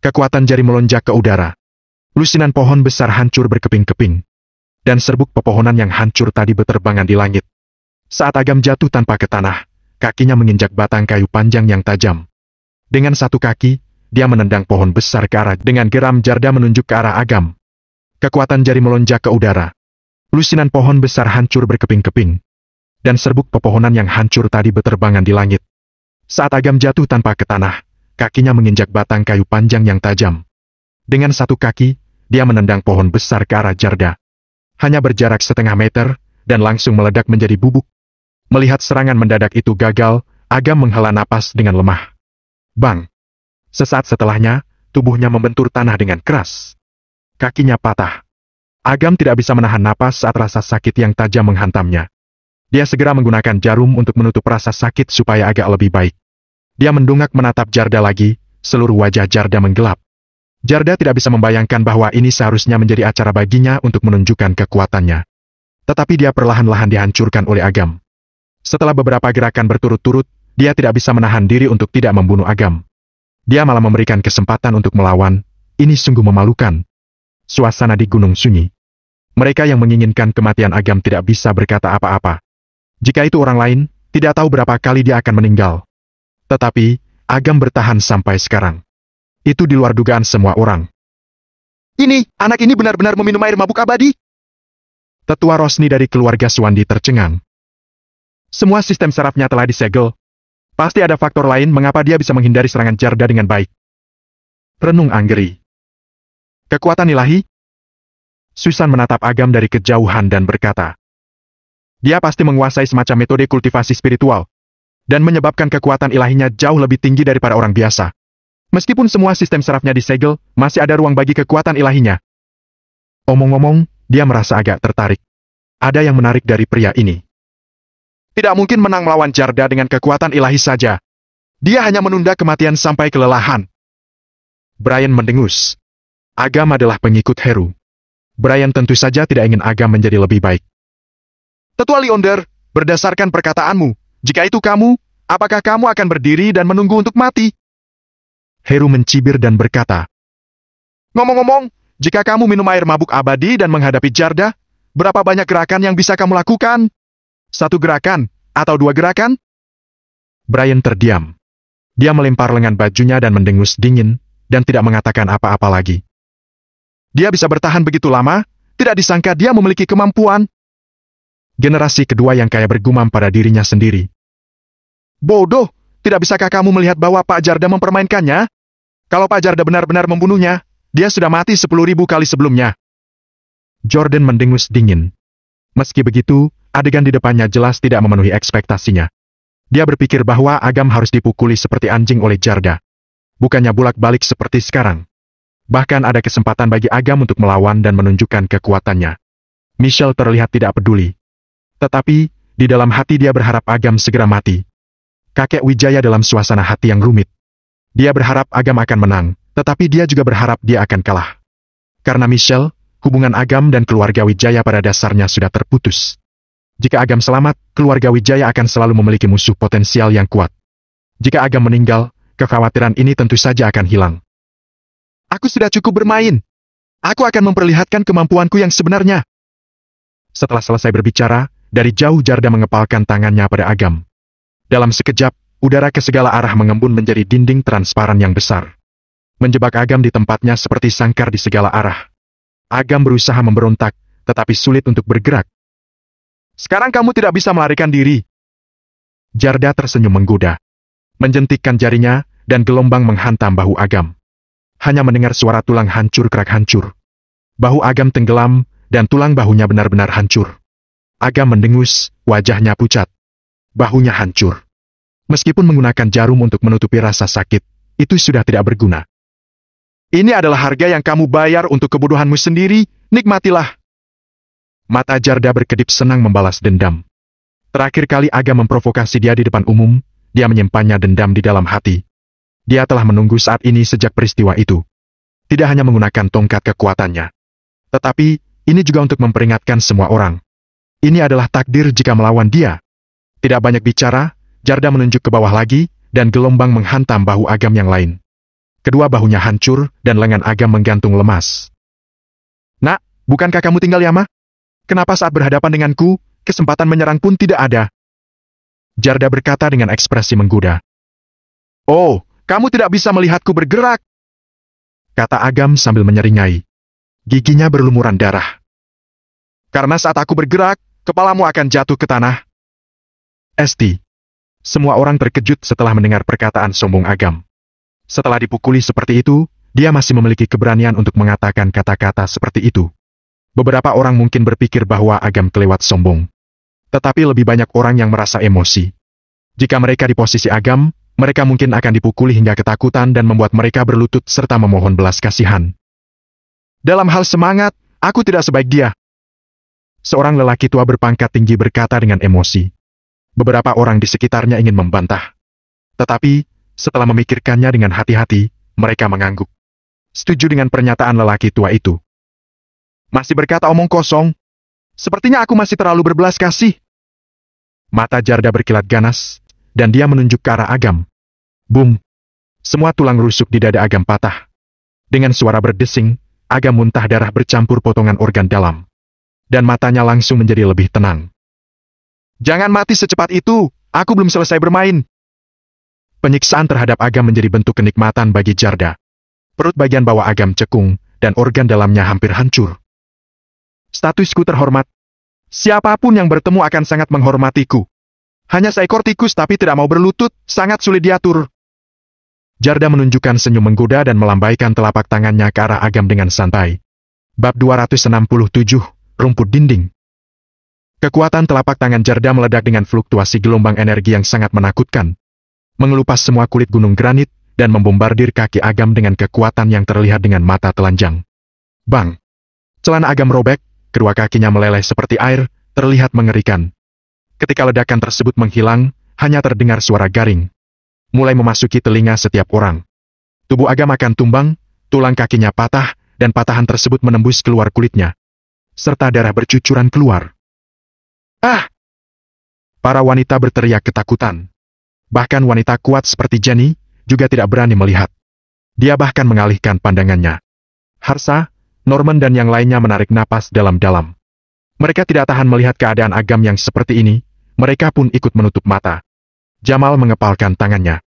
Kekuatan jari melonjak ke udara. Lusinan pohon besar hancur berkeping-keping. Dan serbuk pepohonan yang hancur tadi berterbangan di langit. Saat Agam jatuh tanpa ke tanah, kakinya menginjak batang kayu panjang yang tajam. Dengan satu kaki, dia menendang pohon besar ke arah. Dengan geram Jarda menunjuk ke arah Agam. Kekuatan jari melonjak ke udara. Lusinan pohon besar hancur berkeping-keping. Dan serbuk pepohonan yang hancur tadi berterbangan di langit. Saat Agam jatuh tanpa ke tanah, kakinya menginjak batang kayu panjang yang tajam. Dengan satu kaki, dia menendang pohon besar ke arah Jarda. Hanya berjarak setengah meter, dan langsung meledak menjadi bubuk. Melihat serangan mendadak itu gagal, Agam menghela napas dengan lemah. Bang! Sesaat setelahnya, tubuhnya membentur tanah dengan keras. Kakinya patah. Agam tidak bisa menahan napas saat rasa sakit yang tajam menghantamnya. Dia segera menggunakan jarum untuk menutup rasa sakit supaya agak lebih baik. Dia mendongak menatap Jarda lagi, seluruh wajah Jarda menggelap. Jarda tidak bisa membayangkan bahwa ini seharusnya menjadi acara baginya untuk menunjukkan kekuatannya. Tetapi dia perlahan-lahan dihancurkan oleh Agam. Setelah beberapa gerakan berturut-turut, dia tidak bisa menahan diri untuk tidak membunuh Agam. Dia malah memberikan kesempatan untuk melawan. Ini sungguh memalukan. Suasana di gunung sunyi. Mereka yang menginginkan kematian Agam tidak bisa berkata apa-apa. Jika itu orang lain, tidak tahu berapa kali dia akan meninggal. Tetapi, Agam bertahan sampai sekarang. Itu di luar dugaan semua orang. Anak ini benar-benar meminum air mabuk abadi. Tetua Rosni dari keluarga Swandi tercengang. Semua sistem sarafnya telah disegel. Pasti ada faktor lain mengapa dia bisa menghindari serangan Jarda dengan baik. Renung Anggeri. Kekuatan ilahi? Susan menatap Agam dari kejauhan dan berkata. Dia pasti menguasai semacam metode kultivasi spiritual. Dan menyebabkan kekuatan ilahinya jauh lebih tinggi daripada orang biasa. Meskipun semua sistem sarafnya disegel, masih ada ruang bagi kekuatan ilahinya. Omong-omong, dia merasa agak tertarik. Ada yang menarik dari pria ini. Tidak mungkin menang melawan Jarda dengan kekuatan ilahi saja. Dia hanya menunda kematian sampai kelelahan. Brian mendengus. Agam adalah pengikut Heru. Brian tentu saja tidak ingin Agam menjadi lebih baik. Tetua Leander, berdasarkan perkataanmu, jika itu kamu, apakah kamu akan berdiri dan menunggu untuk mati? Heru mencibir dan berkata, ngomong-ngomong, jika kamu minum air mabuk abadi dan menghadapi Jarda, berapa banyak gerakan yang bisa kamu lakukan? 1 gerakan, atau 2 gerakan? Brian terdiam. Dia melempar lengan bajunya dan mendengus dingin, dan tidak mengatakan apa-apa lagi. Dia bisa bertahan begitu lama, tidak disangka dia memiliki kemampuan. Generasi kedua yang kaya bergumam pada dirinya sendiri. Bodoh, tidak bisakah kamu melihat bahwa Pak Jarda mempermainkannya? Kalau Pak Jarda benar-benar membunuhnya, dia sudah mati 10.000 kali sebelumnya. Jordan mendengus dingin. Meski begitu, adegan di depannya jelas tidak memenuhi ekspektasinya. Dia berpikir bahwa Agam harus dipukuli seperti anjing oleh Jarda. Bukannya bolak-balik seperti sekarang. Bahkan ada kesempatan bagi Agam untuk melawan dan menunjukkan kekuatannya. Michelle terlihat tidak peduli. Tetapi, di dalam hati dia berharap Agam segera mati. Kakek Wijaya dalam suasana hati yang rumit. Dia berharap Agam akan menang, tetapi dia juga berharap dia akan kalah. Karena Michelle, hubungan Agam dan keluarga Wijaya pada dasarnya sudah terputus. Jika Agam selamat, keluarga Wijaya akan selalu memiliki musuh potensial yang kuat. Jika Agam meninggal, kekhawatiran ini tentu saja akan hilang. Aku sudah cukup bermain. Aku akan memperlihatkan kemampuanku yang sebenarnya. Setelah selesai berbicara, dari jauh Jarda mengepalkan tangannya pada Agam. Dalam sekejap, udara ke segala arah mengembun menjadi dinding transparan yang besar. Menjebak Agam di tempatnya seperti sangkar di segala arah. Agam berusaha memberontak, tetapi sulit untuk bergerak. Sekarang kamu tidak bisa melarikan diri. Jarda tersenyum menggoda. Menjentikkan jarinya, dan gelombang menghantam bahu Agam. Hanya mendengar suara tulang hancur kerak hancur. Bahu Agam tenggelam, dan tulang bahunya benar-benar hancur. Agam mendengus, wajahnya pucat. Bahunya hancur. Meskipun menggunakan jarum untuk menutupi rasa sakit, itu sudah tidak berguna. Ini adalah harga yang kamu bayar untuk kebodohanmu sendiri, nikmatilah. Mata Jarda berkedip senang membalas dendam. Terakhir kali Agam memprovokasi dia di depan umum, dia menyimpannya dendam di dalam hati. Dia telah menunggu saat ini sejak peristiwa itu. Tidak hanya menggunakan tongkat kekuatannya, tetapi ini juga untuk memperingatkan semua orang. Ini adalah takdir jika melawan dia. Tidak banyak bicara, Jarda menunjuk ke bawah lagi, dan gelombang menghantam bahu Agam yang lain. Kedua bahunya hancur, dan lengan Agam menggantung lemas. Nak, bukankah kamu tinggal Yama? Kenapa saat berhadapan denganku, kesempatan menyerang pun tidak ada? Jarda berkata dengan ekspresi menggoda. Oh, kamu tidak bisa melihatku bergerak, kata Agam sambil menyeringai. Giginya berlumuran darah. Karena saat aku bergerak, kepalamu akan jatuh ke tanah. Esti. Semua orang terkejut setelah mendengar perkataan sombong Agam. Setelah dipukuli seperti itu, dia masih memiliki keberanian untuk mengatakan kata-kata seperti itu. Beberapa orang mungkin berpikir bahwa Agam kelewat sombong. Tetapi lebih banyak orang yang merasa emosi. Jika mereka di posisi Agam, mereka mungkin akan dipukuli hingga ketakutan dan membuat mereka berlutut serta memohon belas kasihan. Dalam hal semangat, aku tidak sebaik dia. Seorang lelaki tua berpangkat tinggi berkata dengan emosi. Beberapa orang di sekitarnya ingin membantah. Tetapi, setelah memikirkannya dengan hati-hati, mereka mengangguk. Setuju dengan pernyataan lelaki tua itu. Masih berkata omong kosong. Sepertinya aku masih terlalu berbelas kasih. Mata Jarda berkilat ganas, dan dia menunjuk ke arah Agam. Boom! Semua tulang rusuk di dada Agam patah. Dengan suara berdesing, Agam muntah darah bercampur potongan organ dalam. Dan matanya langsung menjadi lebih tenang. Jangan mati secepat itu, aku belum selesai bermain. Penyiksaan terhadap Agam menjadi bentuk kenikmatan bagi Jarda. Perut bagian bawah Agam cekung, dan organ dalamnya hampir hancur. Statusku terhormat. Siapapun yang bertemu akan sangat menghormatiku. Hanya seekor tikus tapi tidak mau berlutut, sangat sulit diatur. Jarda menunjukkan senyum menggoda dan melambaikan telapak tangannya ke arah Agam dengan santai. Bab 267, Rumput Dinding. Kekuatan telapak tangan Jarda meledak dengan fluktuasi gelombang energi yang sangat menakutkan. Mengelupas semua kulit gunung granit, dan membombardir kaki Agam dengan kekuatan yang terlihat dengan mata telanjang. Bang! Celana Agam robek, kedua kakinya meleleh seperti air, terlihat mengerikan. Ketika ledakan tersebut menghilang, hanya terdengar suara garing. Mulai memasuki telinga setiap orang. Tubuh Agam akan tumbang, tulang kakinya patah, dan patahan tersebut menembus keluar kulitnya. Serta darah bercucuran keluar. Ah! Para wanita berteriak ketakutan. Bahkan wanita kuat seperti Jenny, juga tidak berani melihat. Dia bahkan mengalihkan pandangannya. Harsa, Norman dan yang lainnya menarik napas dalam-dalam. Mereka tidak tahan melihat keadaan Agam yang seperti ini, mereka pun ikut menutup mata. Jamal mengepalkan tangannya.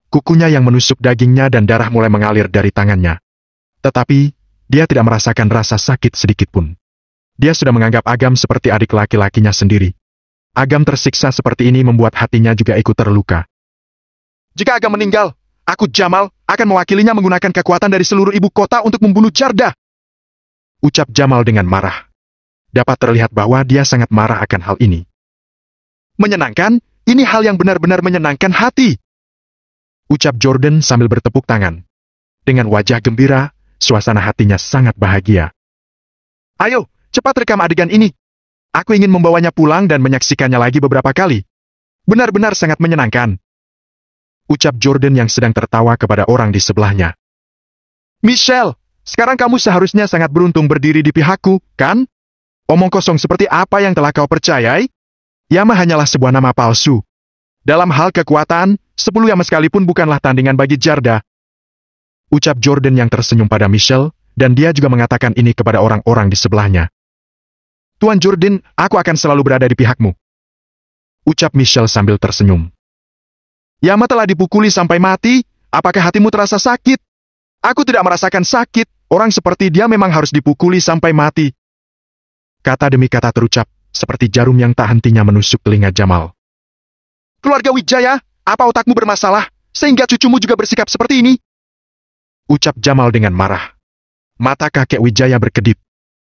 Kukunya yang menusuk dagingnya dan darah mulai mengalir dari tangannya. Tetapi, dia tidak merasakan rasa sakit sedikitpun. Dia sudah menganggap Agam seperti adik laki-lakinya sendiri. Agam tersiksa seperti ini membuat hatinya juga ikut terluka. Jika Agam meninggal, aku Jamal akan mewakilinya menggunakan kekuatan dari seluruh ibu kota untuk membunuh Jarda. Ucap Jamal dengan marah. Dapat terlihat bahwa dia sangat marah akan hal ini. Menyenangkan, ini hal yang benar-benar menyenangkan hati. Ucap Jordan sambil bertepuk tangan. Dengan wajah gembira, suasana hatinya sangat bahagia. Ayo, cepat rekam adegan ini. Aku ingin membawanya pulang dan menyaksikannya lagi beberapa kali. Benar-benar sangat menyenangkan. Ucap Jordan yang sedang tertawa kepada orang di sebelahnya. Michelle, sekarang kamu seharusnya sangat beruntung berdiri di pihakku, kan? Omong kosong seperti apa yang telah kau percayai? Yama hanyalah sebuah nama palsu. Dalam hal kekuatan, 10 Yama sekalipun bukanlah tandingan bagi Jarda. Ucap Jordan yang tersenyum pada Michelle, dan dia juga mengatakan ini kepada orang-orang di sebelahnya. Tuan Jordan, aku akan selalu berada di pihakmu. Ucap Michelle sambil tersenyum. Yama telah dipukuli sampai mati, apakah hatimu terasa sakit? Aku tidak merasakan sakit, orang seperti dia memang harus dipukuli sampai mati. Kata demi kata terucap, seperti jarum yang tak hentinya menusuk telinga Jamal. Keluarga Wijaya, apa otakmu bermasalah, sehingga cucumu juga bersikap seperti ini? Ucap Jamal dengan marah. Mata kakek Wijaya berkedip.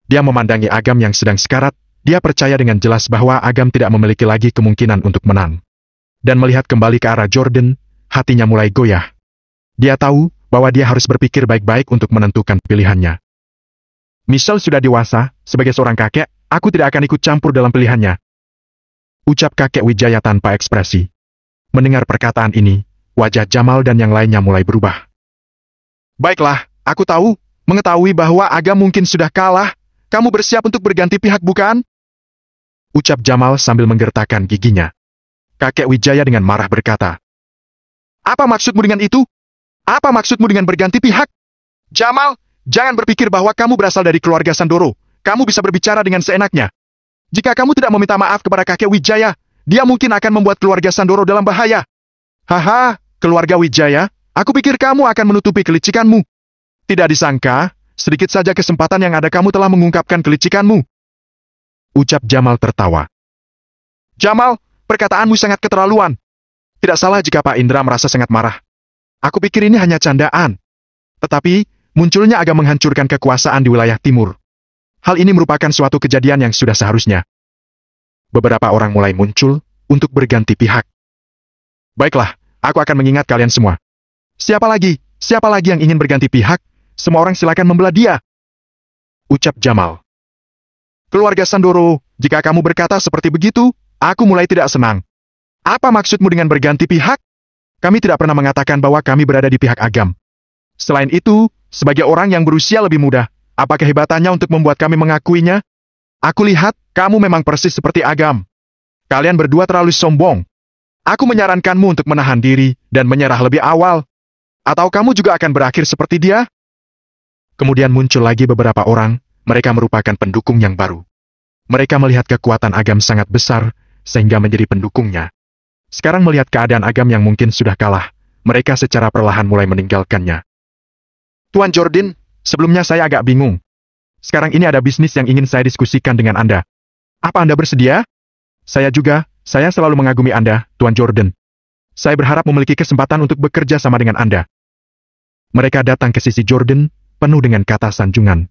Dia memandangi Agam yang sedang sekarat, dia percaya dengan jelas bahwa Agam tidak memiliki lagi kemungkinan untuk menang. Dan melihat kembali ke arah Jordan, hatinya mulai goyah. Dia tahu bahwa dia harus berpikir baik-baik untuk menentukan pilihannya. Michelle sudah dewasa, sebagai seorang kakek, aku tidak akan ikut campur dalam pilihannya. Ucap kakek Wijaya tanpa ekspresi. Mendengar perkataan ini, wajah Jamal dan yang lainnya mulai berubah. Baiklah, aku tahu, mengetahui bahwa Agam mungkin sudah kalah, kamu bersiap untuk berganti pihak bukan? Ucap Jamal sambil menggertakkan giginya. Kakek Wijaya dengan marah berkata, apa maksudmu dengan itu? Apa maksudmu dengan berganti pihak? Jamal, jangan berpikir bahwa kamu berasal dari keluarga Sandoro, kamu bisa berbicara dengan seenaknya. Jika kamu tidak meminta maaf kepada kakek Wijaya, dia mungkin akan membuat keluarga Sandoro dalam bahaya. Haha, keluarga Wijaya, aku pikir kamu akan menutupi kelicikanmu. Tidak disangka, sedikit saja kesempatan yang ada kamu telah mengungkapkan kelicikanmu. Ucap Jamal tertawa. Jamal, perkataanmu sangat keterlaluan. Tidak salah jika Pak Indra merasa sangat marah. Aku pikir ini hanya candaan. Tetapi, munculnya agak menghancurkan kekuasaan di wilayah timur. Hal ini merupakan suatu kejadian yang sudah seharusnya. Beberapa orang mulai muncul untuk berganti pihak. Baiklah, aku akan mengingat kalian semua. Siapa lagi yang ingin berganti pihak? Semua orang silakan membelah dia. Ucap Jamal. Keluarga Sandoro, jika kamu berkata seperti begitu, aku mulai tidak senang. Apa maksudmu dengan berganti pihak? Kami tidak pernah mengatakan bahwa kami berada di pihak Agam. Selain itu, sebagai orang yang berusia lebih muda, apa kehebatannya untuk membuat kami mengakuinya? Aku lihat, kamu memang persis seperti Agam. Kalian berdua terlalu sombong. Aku menyarankanmu untuk menahan diri dan menyerah lebih awal. Atau kamu juga akan berakhir seperti dia? Kemudian muncul lagi beberapa orang, mereka merupakan pendukung yang baru. Mereka melihat kekuatan Agam sangat besar, sehingga menjadi pendukungnya. Sekarang melihat keadaan Agam yang mungkin sudah kalah, mereka secara perlahan mulai meninggalkannya. Tuan Jordan, sebelumnya saya agak bingung. Sekarang ini ada bisnis yang ingin saya diskusikan dengan Anda. Apa Anda bersedia? Saya selalu mengagumi Anda, Tuan Jordan. Saya berharap memiliki kesempatan untuk bekerja sama dengan Anda. Mereka datang ke sisi Jordan, penuh dengan kata sanjungan.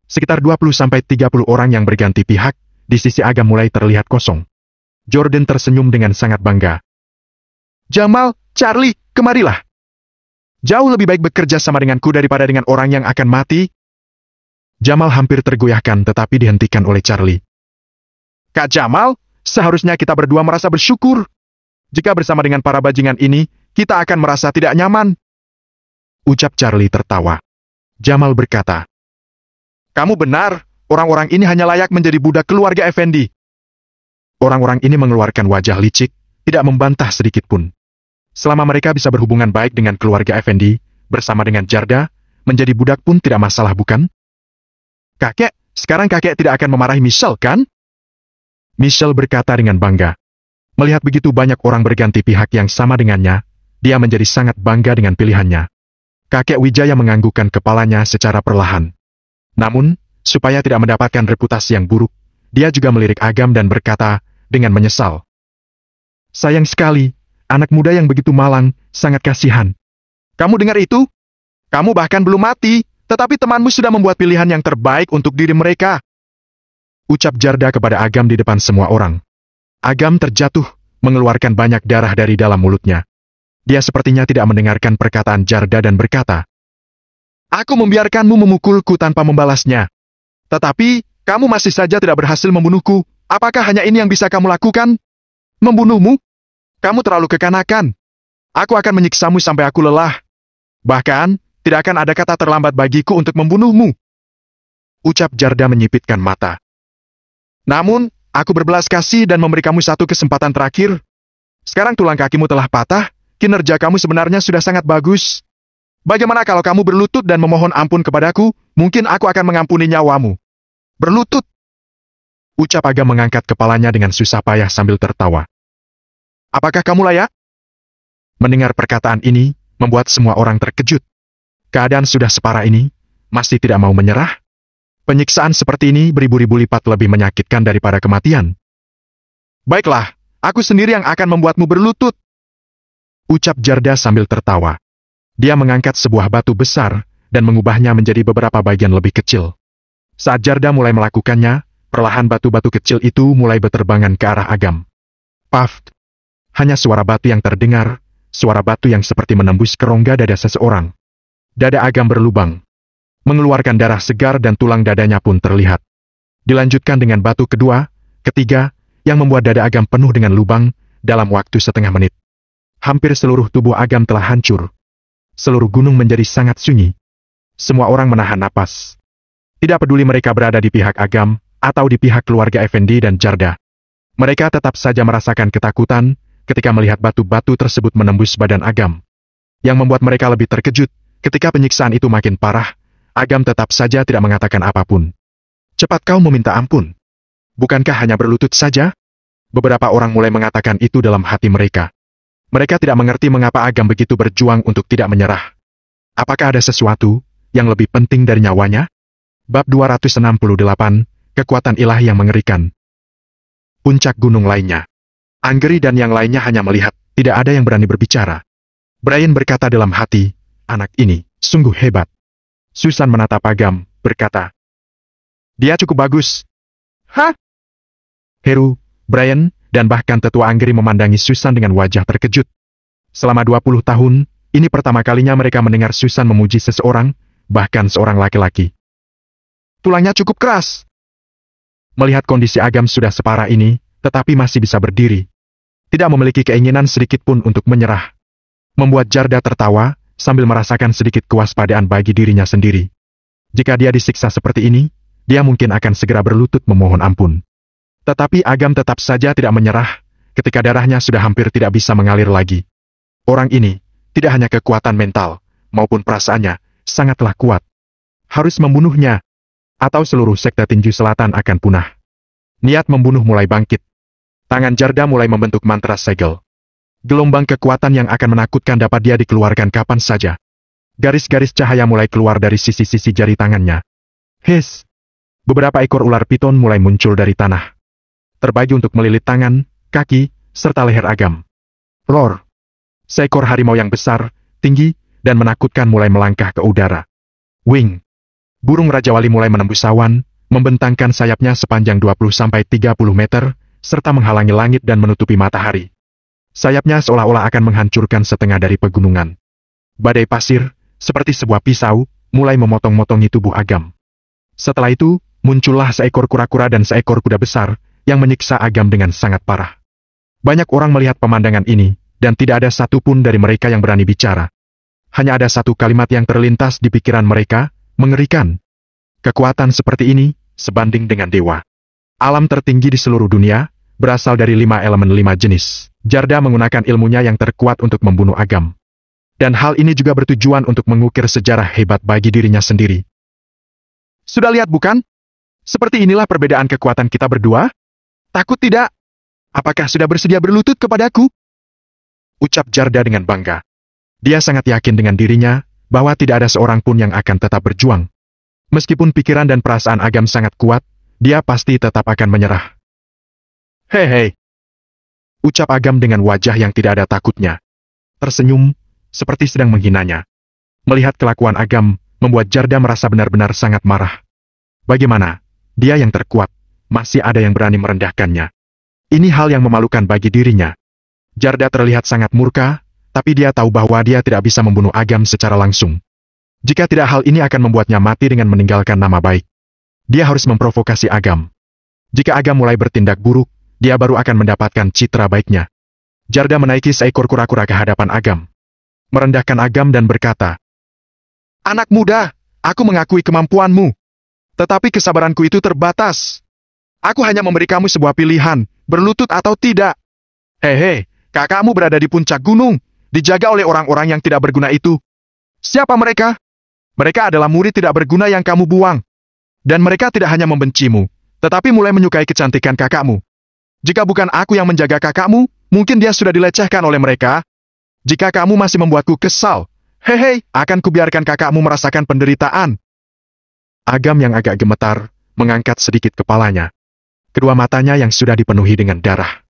Sekitar 20-30 orang yang berganti pihak, di sisi Agam mulai terlihat kosong. Jordan tersenyum dengan sangat bangga. Jamal, Charlie, kemarilah. Jauh lebih baik bekerja sama denganku daripada dengan orang yang akan mati. Jamal hampir tergoyahkan tetapi dihentikan oleh Charlie. Kak Jamal, seharusnya kita berdua merasa bersyukur. Jika bersama dengan para bajingan ini, kita akan merasa tidak nyaman. Ucap Charlie tertawa. Jamal berkata, kamu benar, orang-orang ini hanya layak menjadi budak keluarga Effendi. Orang-orang ini mengeluarkan wajah licik, tidak membantah sedikit pun. Selama mereka bisa berhubungan baik dengan keluarga Effendi, bersama dengan Jarda, menjadi budak pun tidak masalah bukan? Kakek, sekarang kakek tidak akan memarahi Michelle, kan? Michelle berkata dengan bangga. Melihat begitu banyak orang berganti pihak yang sama dengannya, dia menjadi sangat bangga dengan pilihannya. Kakek Wijaya menganggukkan kepalanya secara perlahan. Namun, supaya tidak mendapatkan reputasi yang buruk, dia juga melirik Agam dan berkata dengan menyesal. Sayang sekali, anak muda yang begitu malang, sangat kasihan. Kamu dengar itu? Kamu bahkan belum mati. Tetapi temanmu sudah membuat pilihan yang terbaik untuk diri mereka. Ucap Jarda kepada Agam di depan semua orang. Agam terjatuh, mengeluarkan banyak darah dari dalam mulutnya. Dia sepertinya tidak mendengarkan perkataan Jarda dan berkata, aku membiarkanmu memukulku tanpa membalasnya. Tetapi, kamu masih saja tidak berhasil membunuhku. Apakah hanya ini yang bisa kamu lakukan? Membunuhmu? Kamu terlalu kekanakan. Aku akan menyiksamu sampai aku lelah. Bahkan, tidak akan ada kata terlambat bagiku untuk membunuhmu. Ucap Jarda menyipitkan mata. Namun, aku berbelas kasih dan memberi kamu satu kesempatan terakhir. Sekarang tulang kakimu telah patah, kinerja kamu sebenarnya sudah sangat bagus. Bagaimana kalau kamu berlutut dan memohon ampun kepadaku, mungkin aku akan mengampuni nyawamu. Berlutut. Ucap Agam mengangkat kepalanya dengan susah payah sambil tertawa. Apakah kamu layak? Mendengar perkataan ini, membuat semua orang terkejut. Keadaan sudah separah ini, masih tidak mau menyerah? Penyiksaan seperti ini beribu-ribu lipat lebih menyakitkan daripada kematian. Baiklah, aku sendiri yang akan membuatmu berlutut. Ucap Jarda sambil tertawa. Dia mengangkat sebuah batu besar, dan mengubahnya menjadi beberapa bagian lebih kecil. Saat Jarda mulai melakukannya, perlahan batu-batu kecil itu mulai berterbangan ke arah Agam. Paf! Hanya suara batu yang terdengar, suara batu yang seperti menembus kerongga dada seseorang. Dada Agam berlubang. Mengeluarkan darah segar dan tulang dadanya pun terlihat. Dilanjutkan dengan batu kedua, ketiga, yang membuat dada Agam penuh dengan lubang, dalam waktu setengah menit. Hampir seluruh tubuh Agam telah hancur. Seluruh gunung menjadi sangat sunyi. Semua orang menahan napas. Tidak peduli mereka berada di pihak Agam, atau di pihak keluarga Effendi dan Jarda. Mereka tetap saja merasakan ketakutan, ketika melihat batu-batu tersebut menembus badan Agam. Yang membuat mereka lebih terkejut, ketika penyiksaan itu makin parah, Agam tetap saja tidak mengatakan apapun. Cepat kau meminta ampun. Bukankah hanya berlutut saja? Beberapa orang mulai mengatakan itu dalam hati mereka. Mereka tidak mengerti mengapa Agam begitu berjuang untuk tidak menyerah. Apakah ada sesuatu yang lebih penting dari nyawanya? Bab 268, Kekuatan Ilahi yang Mengerikan. Puncak gunung lainnya. Anggeri dan yang lainnya hanya melihat, tidak ada yang berani berbicara. Brian berkata dalam hati, anak ini sungguh hebat. Susan menatap Agam, berkata, dia cukup bagus. Hah? Heru, Brian, dan bahkan tetua Anggeri memandangi Susan dengan wajah terkejut. Selama 20 tahun, ini pertama kalinya mereka mendengar Susan memuji seseorang, bahkan seorang laki-laki. Tulangnya cukup keras. Melihat kondisi Agam sudah separah ini, tetapi masih bisa berdiri. Tidak memiliki keinginan sedikit pun untuk menyerah. Membuat Jarda tertawa, sambil merasakan sedikit kewaspadaan bagi dirinya sendiri. Jika dia disiksa seperti ini, dia mungkin akan segera berlutut memohon ampun. Tetapi Agam tetap saja tidak menyerah, ketika darahnya sudah hampir tidak bisa mengalir lagi. Orang ini, tidak hanya kekuatan mental, maupun perasaannya, sangatlah kuat. Harus membunuhnya, atau seluruh sekte tinju selatan akan punah. Niat membunuh mulai bangkit. Tangan Jarda mulai membentuk mantra segel. Gelombang kekuatan yang akan menakutkan dapat dia dikeluarkan kapan saja. Garis-garis cahaya mulai keluar dari sisi-sisi jari tangannya. Hiss! Beberapa ekor ular piton mulai muncul dari tanah. Terbagi untuk melilit tangan, kaki, serta leher Agam. Roar! Seekor harimau yang besar, tinggi, dan menakutkan mulai melangkah ke udara. Wing! Burung Raja Wali mulai menembus awan, membentangkan sayapnya sepanjang 20-30 meter, serta menghalangi langit dan menutupi matahari. Sayapnya seolah-olah akan menghancurkan setengah dari pegunungan. Badai pasir, seperti sebuah pisau, mulai memotong-motongi tubuh Agam. Setelah itu, muncullah seekor kura-kura dan seekor kuda besar, yang menyiksa Agam dengan sangat parah. Banyak orang melihat pemandangan ini, dan tidak ada satupun dari mereka yang berani bicara. Hanya ada satu kalimat yang terlintas di pikiran mereka, mengerikan. Kekuatan seperti ini, sebanding dengan dewa. Alam tertinggi di seluruh dunia, berasal dari 5 elemen 5 jenis. Jarda menggunakan ilmunya yang terkuat untuk membunuh Agam. Dan hal ini juga bertujuan untuk mengukir sejarah hebat bagi dirinya sendiri. Sudah lihat bukan? Seperti inilah perbedaan kekuatan kita berdua? Takut tidak? Apakah sudah bersedia berlutut kepadaku? Ucap Jarda dengan bangga. Dia sangat yakin dengan dirinya, bahwa tidak ada seorang pun yang akan tetap berjuang. Meskipun pikiran dan perasaan Agam sangat kuat, dia pasti tetap akan menyerah. Hei! Ucap Agam dengan wajah yang tidak ada takutnya. Tersenyum, seperti sedang menghinanya. Melihat kelakuan Agam, membuat Jarda merasa benar-benar sangat marah. Bagaimana? Dia yang terkuat, masih ada yang berani merendahkannya. Ini hal yang memalukan bagi dirinya. Jarda terlihat sangat murka, tapi dia tahu bahwa dia tidak bisa membunuh Agam secara langsung. Jika tidak, hal ini akan membuatnya mati dengan meninggalkan nama baik. Dia harus memprovokasi Agam. Jika Agam mulai bertindak buruk, dia baru akan mendapatkan citra baiknya. Jarda menaiki seekor kura-kura ke hadapan Agam. Merendahkan Agam dan berkata, anak muda, aku mengakui kemampuanmu. Tetapi kesabaranku itu terbatas. Aku hanya memberi kamu sebuah pilihan, berlutut atau tidak. Hehe, kakakmu berada di puncak gunung, dijaga oleh orang-orang yang tidak berguna itu. Siapa mereka? Mereka adalah murid tidak berguna yang kamu buang. Dan mereka tidak hanya membencimu, tetapi mulai menyukai kecantikan kakakmu. Jika bukan aku yang menjaga kakakmu, mungkin dia sudah dilecehkan oleh mereka. Jika kamu masih membuatku kesal, hehe, akan kubiarkan kakakmu merasakan penderitaan. Agam yang agak gemetar, mengangkat sedikit kepalanya. Kedua matanya yang sudah dipenuhi dengan darah.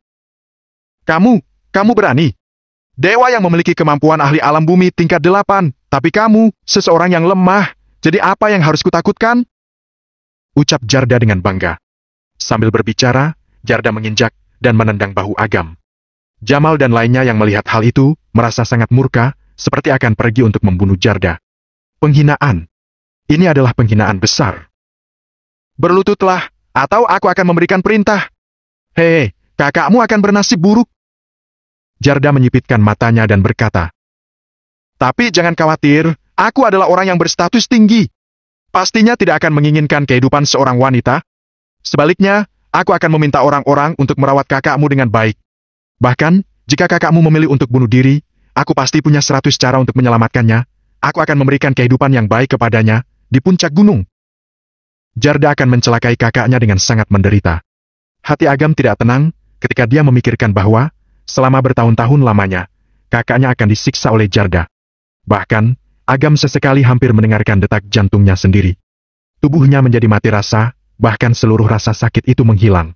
Kamu berani? Dewa yang memiliki kemampuan ahli alam bumi tingkat 8, tapi kamu, seseorang yang lemah, jadi apa yang harus kutakutkan? Ucap Jarda dengan bangga. Sambil berbicara, Jarda menginjak dan menendang bahu Agam. Jamal dan lainnya yang melihat hal itu, merasa sangat murka, seperti akan pergi untuk membunuh Jarda. Penghinaan. Ini adalah penghinaan besar. Berlututlah, atau aku akan memberikan perintah. Hei, kakakmu akan bernasib buruk. Jarda menyipitkan matanya dan berkata, "Tapi jangan khawatir, aku adalah orang yang berstatus tinggi. Pastinya tidak akan menginginkan kehidupan seorang wanita. Sebaliknya, aku akan meminta orang-orang untuk merawat kakakmu dengan baik. Bahkan, jika kakakmu memilih untuk bunuh diri, aku pasti punya 100 cara untuk menyelamatkannya. Aku akan memberikan kehidupan yang baik kepadanya di puncak gunung." Jarda akan mencelakai kakaknya dengan sangat menderita. Hati Agam tidak tenang ketika dia memikirkan bahwa selama bertahun-tahun lamanya, kakaknya akan disiksa oleh Jarda. Bahkan, Agam sesekali hampir mendengarkan detak jantungnya sendiri. Tubuhnya menjadi mati rasa, bahkan seluruh rasa sakit itu menghilang.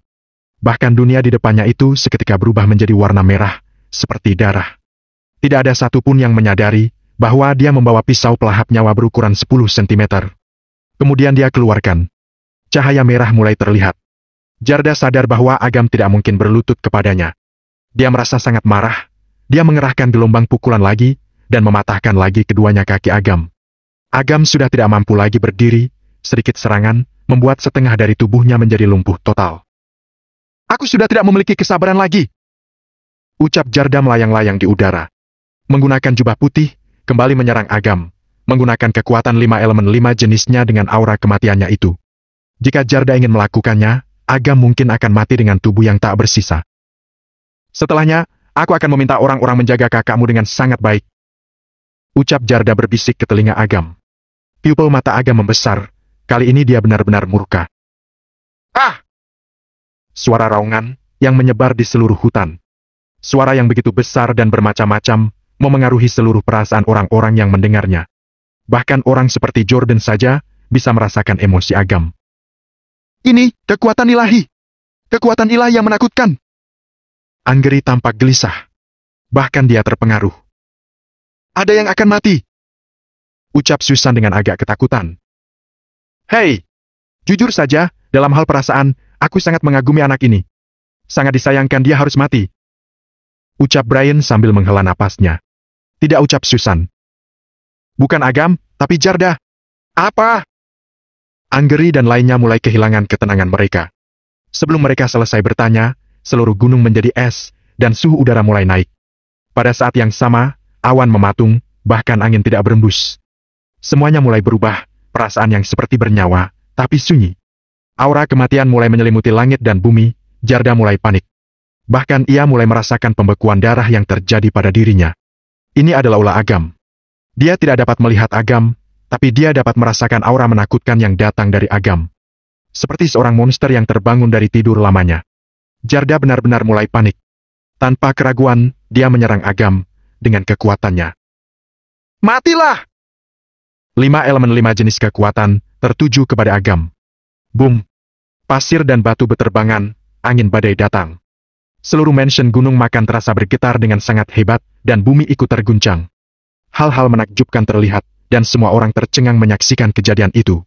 Bahkan dunia di depannya itu seketika berubah menjadi warna merah, seperti darah. Tidak ada satupun yang menyadari bahwa dia membawa pisau pelahap nyawa berukuran 10 cm. Kemudian dia keluarkan. Cahaya merah mulai terlihat. Jarda sadar bahwa Agam tidak mungkin berlutut kepadanya. Dia merasa sangat marah. Dia mengerahkan gelombang pukulan lagi, dan mematahkan lagi keduanya kaki Agam. Agam sudah tidak mampu lagi berdiri, sedikit serangan, membuat setengah dari tubuhnya menjadi lumpuh total. "Aku sudah tidak memiliki kesabaran lagi," ucap Jarda melayang-layang di udara. Menggunakan jubah putih, kembali menyerang Agam, menggunakan kekuatan 5 elemen 5 jenisnya dengan aura kematiannya itu. Jika Jarda ingin melakukannya, Agam mungkin akan mati dengan tubuh yang tak bersisa. "Setelahnya, aku akan meminta orang-orang menjaga kakakmu dengan sangat baik," ucap Jarda berbisik ke telinga Agam. Pupil mata Agam membesar, kali ini dia benar-benar murka. "Ah!" Suara raungan, yang menyebar di seluruh hutan. Suara yang begitu besar dan bermacam-macam, memengaruhi seluruh perasaan orang-orang yang mendengarnya. Bahkan orang seperti Jordan saja, bisa merasakan emosi Agam. "Ini, kekuatan ilahi! Kekuatan ilahi yang menakutkan!" Anggeri tampak gelisah. Bahkan dia terpengaruh. "Ada yang akan mati!" ucap Susan dengan agak ketakutan. "Hei! Jujur saja, dalam hal perasaan, aku sangat mengagumi anak ini. Sangat disayangkan dia harus mati," ucap Brian sambil menghela napasnya. "Tidak," ucap Susan. "Bukan Agam, tapi Jarda." "Apa?" Anggeri dan lainnya mulai kehilangan ketenangan mereka. Sebelum mereka selesai bertanya, seluruh gunung menjadi es, dan suhu udara mulai naik. Pada saat yang sama, awan mematung, bahkan angin tidak berembus. Semuanya mulai berubah, perasaan yang seperti bernyawa, tapi sunyi. Aura kematian mulai menyelimuti langit dan bumi, Jarda mulai panik. Bahkan ia mulai merasakan pembekuan darah yang terjadi pada dirinya. Ini adalah ulah Agam. Dia tidak dapat melihat Agam, tapi dia dapat merasakan aura menakutkan yang datang dari Agam. Seperti seorang monster yang terbangun dari tidur lamanya. Jarda benar-benar mulai panik. Tanpa keraguan, dia menyerang Agam dengan kekuatannya. "Matilah!" 5 elemen 5 jenis kekuatan tertuju kepada Agam. Boom! Pasir dan batu beterbangan, angin badai datang. Seluruh mansion gunung makan terasa bergetar dengan sangat hebat, dan bumi ikut terguncang. Hal-hal menakjubkan terlihat, dan semua orang tercengang menyaksikan kejadian itu.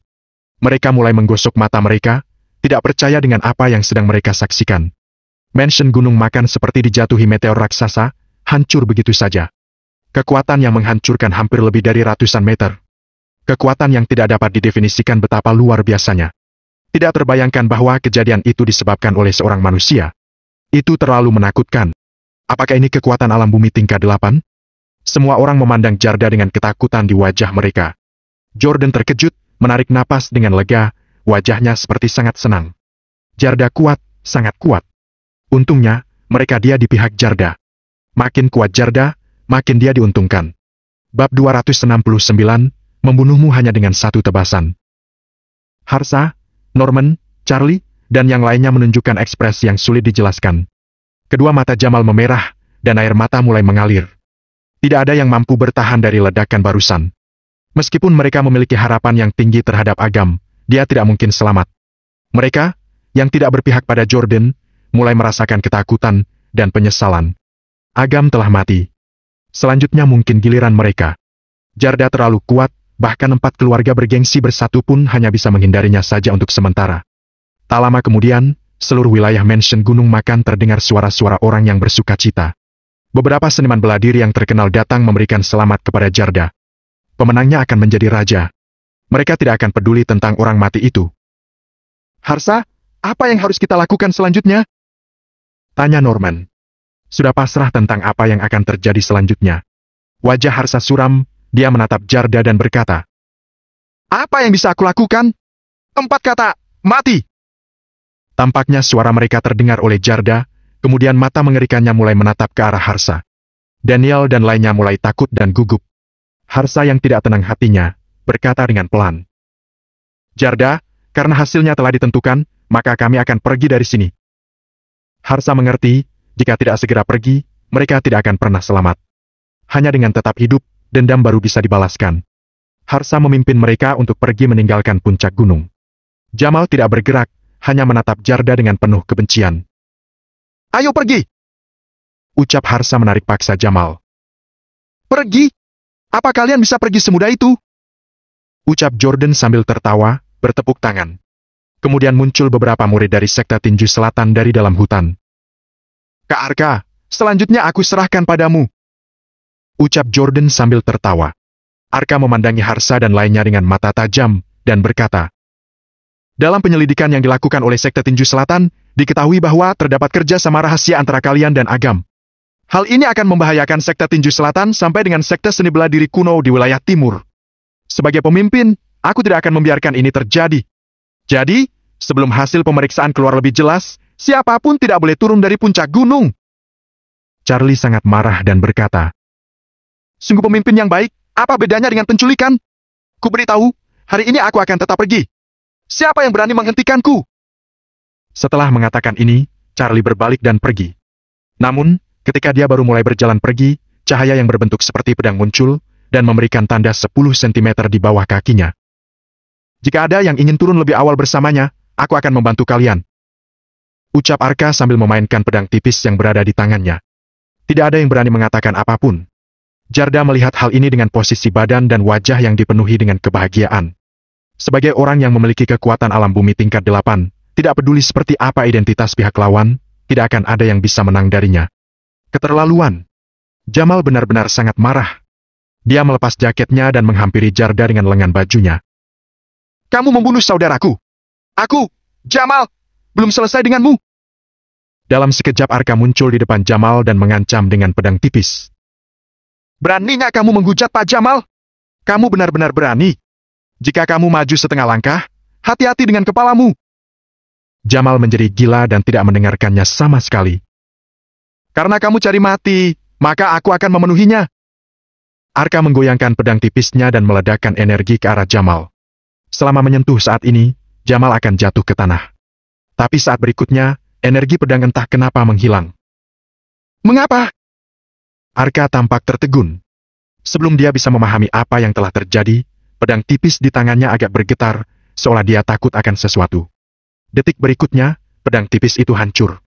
Mereka mulai menggosok mata mereka, tidak percaya dengan apa yang sedang mereka saksikan. Mansion gunung makan seperti dijatuhi meteor raksasa, hancur begitu saja. Kekuatan yang menghancurkan hampir lebih dari ratusan meter. Kekuatan yang tidak dapat didefinisikan betapa luar biasanya. Tidak terbayangkan bahwa kejadian itu disebabkan oleh seorang manusia. Itu terlalu menakutkan. Apakah ini kekuatan alam bumi tingkat 8? Semua orang memandang Jarda dengan ketakutan di wajah mereka. Jordan terkejut, menarik napas dengan lega, wajahnya seperti sangat senang. Jarda kuat, sangat kuat. Untungnya, mereka dia di pihak Jarda. Makin kuat Jarda, makin dia diuntungkan. Bab 269, membunuhmu hanya dengan satu tebasan. Harsha, Norman, Charlie, dan yang lainnya menunjukkan ekspresi yang sulit dijelaskan. Kedua mata Jamal memerah, dan air mata mulai mengalir. Tidak ada yang mampu bertahan dari ledakan barusan. Meskipun mereka memiliki harapan yang tinggi terhadap Agam, dia tidak mungkin selamat. Mereka, yang tidak berpihak pada Jordan, mulai merasakan ketakutan dan penyesalan. Agam telah mati. Selanjutnya mungkin giliran mereka. Jarda terlalu kuat, bahkan 4 keluarga bergengsi bersatu pun hanya bisa menghindarinya saja untuk sementara. Tak lama kemudian, seluruh wilayah mansion Gunung Makan terdengar suara-suara orang yang bersukacita. Beberapa seniman bela diri yang terkenal datang memberikan selamat kepada Jarda. Pemenangnya akan menjadi raja. Mereka tidak akan peduli tentang orang mati itu. "Harsha, apa yang harus kita lakukan selanjutnya?" tanya Norman. Sudah pasrah tentang apa yang akan terjadi selanjutnya. Wajah Harsa suram, dia menatap Jarda dan berkata, "Apa yang bisa aku lakukan? 4 kata, mati!" Tampaknya suara mereka terdengar oleh Jarda, kemudian mata mengerikannya mulai menatap ke arah Harsa. Daniel dan lainnya mulai takut dan gugup. Harsa yang tidak tenang hatinya, berkata dengan pelan, "Jarda, karena hasilnya telah ditentukan, maka kami akan pergi dari sini." Harsa mengerti, jika tidak segera pergi, mereka tidak akan pernah selamat. Hanya dengan tetap hidup, dendam baru bisa dibalaskan. Harsa memimpin mereka untuk pergi meninggalkan puncak gunung. Jamal tidak bergerak, hanya menatap Jarda dengan penuh kebencian. "Ayo pergi!" ucap Harsa menarik paksa Jamal. "Pergi? Apa kalian bisa pergi semudah itu?" ucap Jordan sambil tertawa, bertepuk tangan. Kemudian muncul beberapa murid dari sekte tinju selatan dari dalam hutan. "Kak Arka, selanjutnya aku serahkan padamu," ucap Jordan sambil tertawa. Arka memandangi Harsa dan lainnya dengan mata tajam, dan berkata, "Dalam penyelidikan yang dilakukan oleh sekte tinju selatan, diketahui bahwa terdapat kerja sama rahasia antara kalian dan Agam. Hal ini akan membahayakan sekte tinju selatan sampai dengan sekte seni bela diri kuno di wilayah timur. Sebagai pemimpin, aku tidak akan membiarkan ini terjadi. Jadi, sebelum hasil pemeriksaan keluar lebih jelas, siapapun tidak boleh turun dari puncak gunung." Charlie sangat marah dan berkata, "Sungguh pemimpin yang baik, apa bedanya dengan penculikan? Ku beritahu, hari ini aku akan tetap pergi. Siapa yang berani menghentikanku?" Setelah mengatakan ini, Charlie berbalik dan pergi. Namun, ketika dia baru mulai berjalan pergi, cahaya yang berbentuk seperti pedang muncul, dan memberikan tanda 10 cm di bawah kakinya. "Jika ada yang ingin turun lebih awal bersamanya, aku akan membantu kalian," ucap Arka sambil memainkan pedang tipis yang berada di tangannya. Tidak ada yang berani mengatakan apapun. Jarda melihat hal ini dengan posisi badan dan wajah yang dipenuhi dengan kebahagiaan. Sebagai orang yang memiliki kekuatan alam bumi tingkat 8, tidak peduli seperti apa identitas pihak lawan, tidak akan ada yang bisa menang darinya. Keterlaluan. Jamal benar-benar sangat marah. Dia melepas jaketnya dan menghampiri Jarda dengan lengan bajunya. "Kamu membunuh saudaraku. Aku, Jamal, belum selesai denganmu." Dalam sekejap Arka muncul di depan Jamal dan mengancam dengan pedang tipis. "Beraninya kamu menghujat Pak Jamal? Kamu benar-benar berani. Jika kamu maju setengah langkah, hati-hati dengan kepalamu." Jamal menjadi gila dan tidak mendengarkannya sama sekali. "Karena kamu cari mati, maka aku akan memenuhinya." Arka menggoyangkan pedang tipisnya dan meledakkan energi ke arah Jamal. Selama menyentuh saat ini, Jamal akan jatuh ke tanah. Tapi saat berikutnya, energi pedang entah kenapa menghilang. "Mengapa?" Arka tampak tertegun. Sebelum dia bisa memahami apa yang telah terjadi, pedang tipis di tangannya agak bergetar, seolah dia takut akan sesuatu. Detik berikutnya, pedang tipis itu hancur.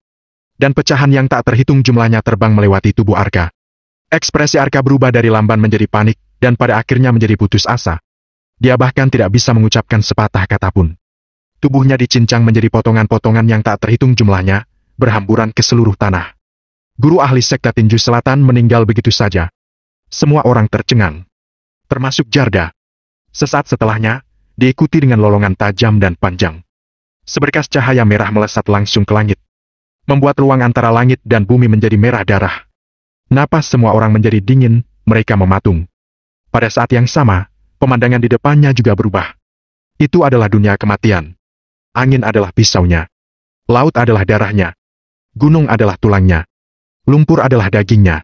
Dan pecahan yang tak terhitung jumlahnya terbang melewati tubuh Arka. Ekspresi Arka berubah dari lamban menjadi panik, dan pada akhirnya menjadi putus asa. Dia bahkan tidak bisa mengucapkan sepatah kata pun. Tubuhnya dicincang menjadi potongan-potongan yang tak terhitung jumlahnya, berhamburan ke seluruh tanah. Guru ahli sekte tinju selatan meninggal begitu saja. Semua orang tercengang. Termasuk Jarda. Sesaat setelahnya, diikuti dengan lolongan tajam dan panjang. Seberkas cahaya merah melesat langsung ke langit. Membuat ruang antara langit dan bumi menjadi merah darah. Napas semua orang menjadi dingin, mereka mematung. Pada saat yang sama, pemandangan di depannya juga berubah. Itu adalah dunia kematian. Angin adalah pisaunya. Laut adalah darahnya. Gunung adalah tulangnya. Lumpur adalah dagingnya.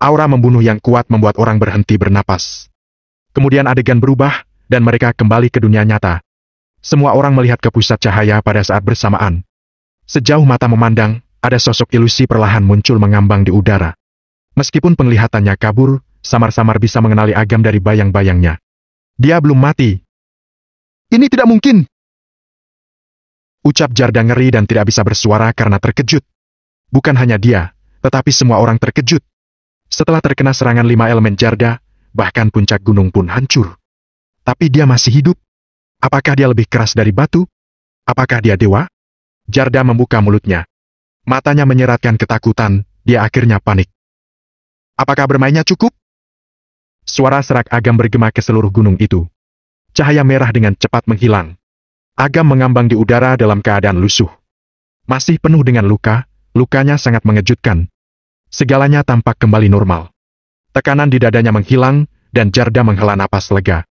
Aura membunuh yang kuat membuat orang berhenti bernapas. Kemudian adegan berubah, dan mereka kembali ke dunia nyata. Semua orang melihat ke pusat cahaya pada saat bersamaan. Sejauh mata memandang, ada sosok ilusi perlahan muncul mengambang di udara. Meskipun penglihatannya kabur, samar-samar bisa mengenali Agam dari bayang-bayangnya. Dia belum mati. "Ini tidak mungkin!" ucap Jarda ngeri dan tidak bisa bersuara karena terkejut. Bukan hanya dia, tetapi semua orang terkejut. Setelah terkena serangan 5 elemen Jarda, bahkan puncak gunung pun hancur. Tapi dia masih hidup. Apakah dia lebih keras dari batu? Apakah dia dewa? Jarda membuka mulutnya. Matanya menyeratkan ketakutan, dia akhirnya panik. "Apakah bermainnya cukup?" Suara serak Agam bergema ke seluruh gunung itu. Cahaya merah dengan cepat menghilang. Agam mengambang di udara dalam keadaan lusuh. Masih penuh dengan luka, lukanya sangat mengejutkan. Segalanya tampak kembali normal. Tekanan di dadanya menghilang, dan Jarda menghela napas lega.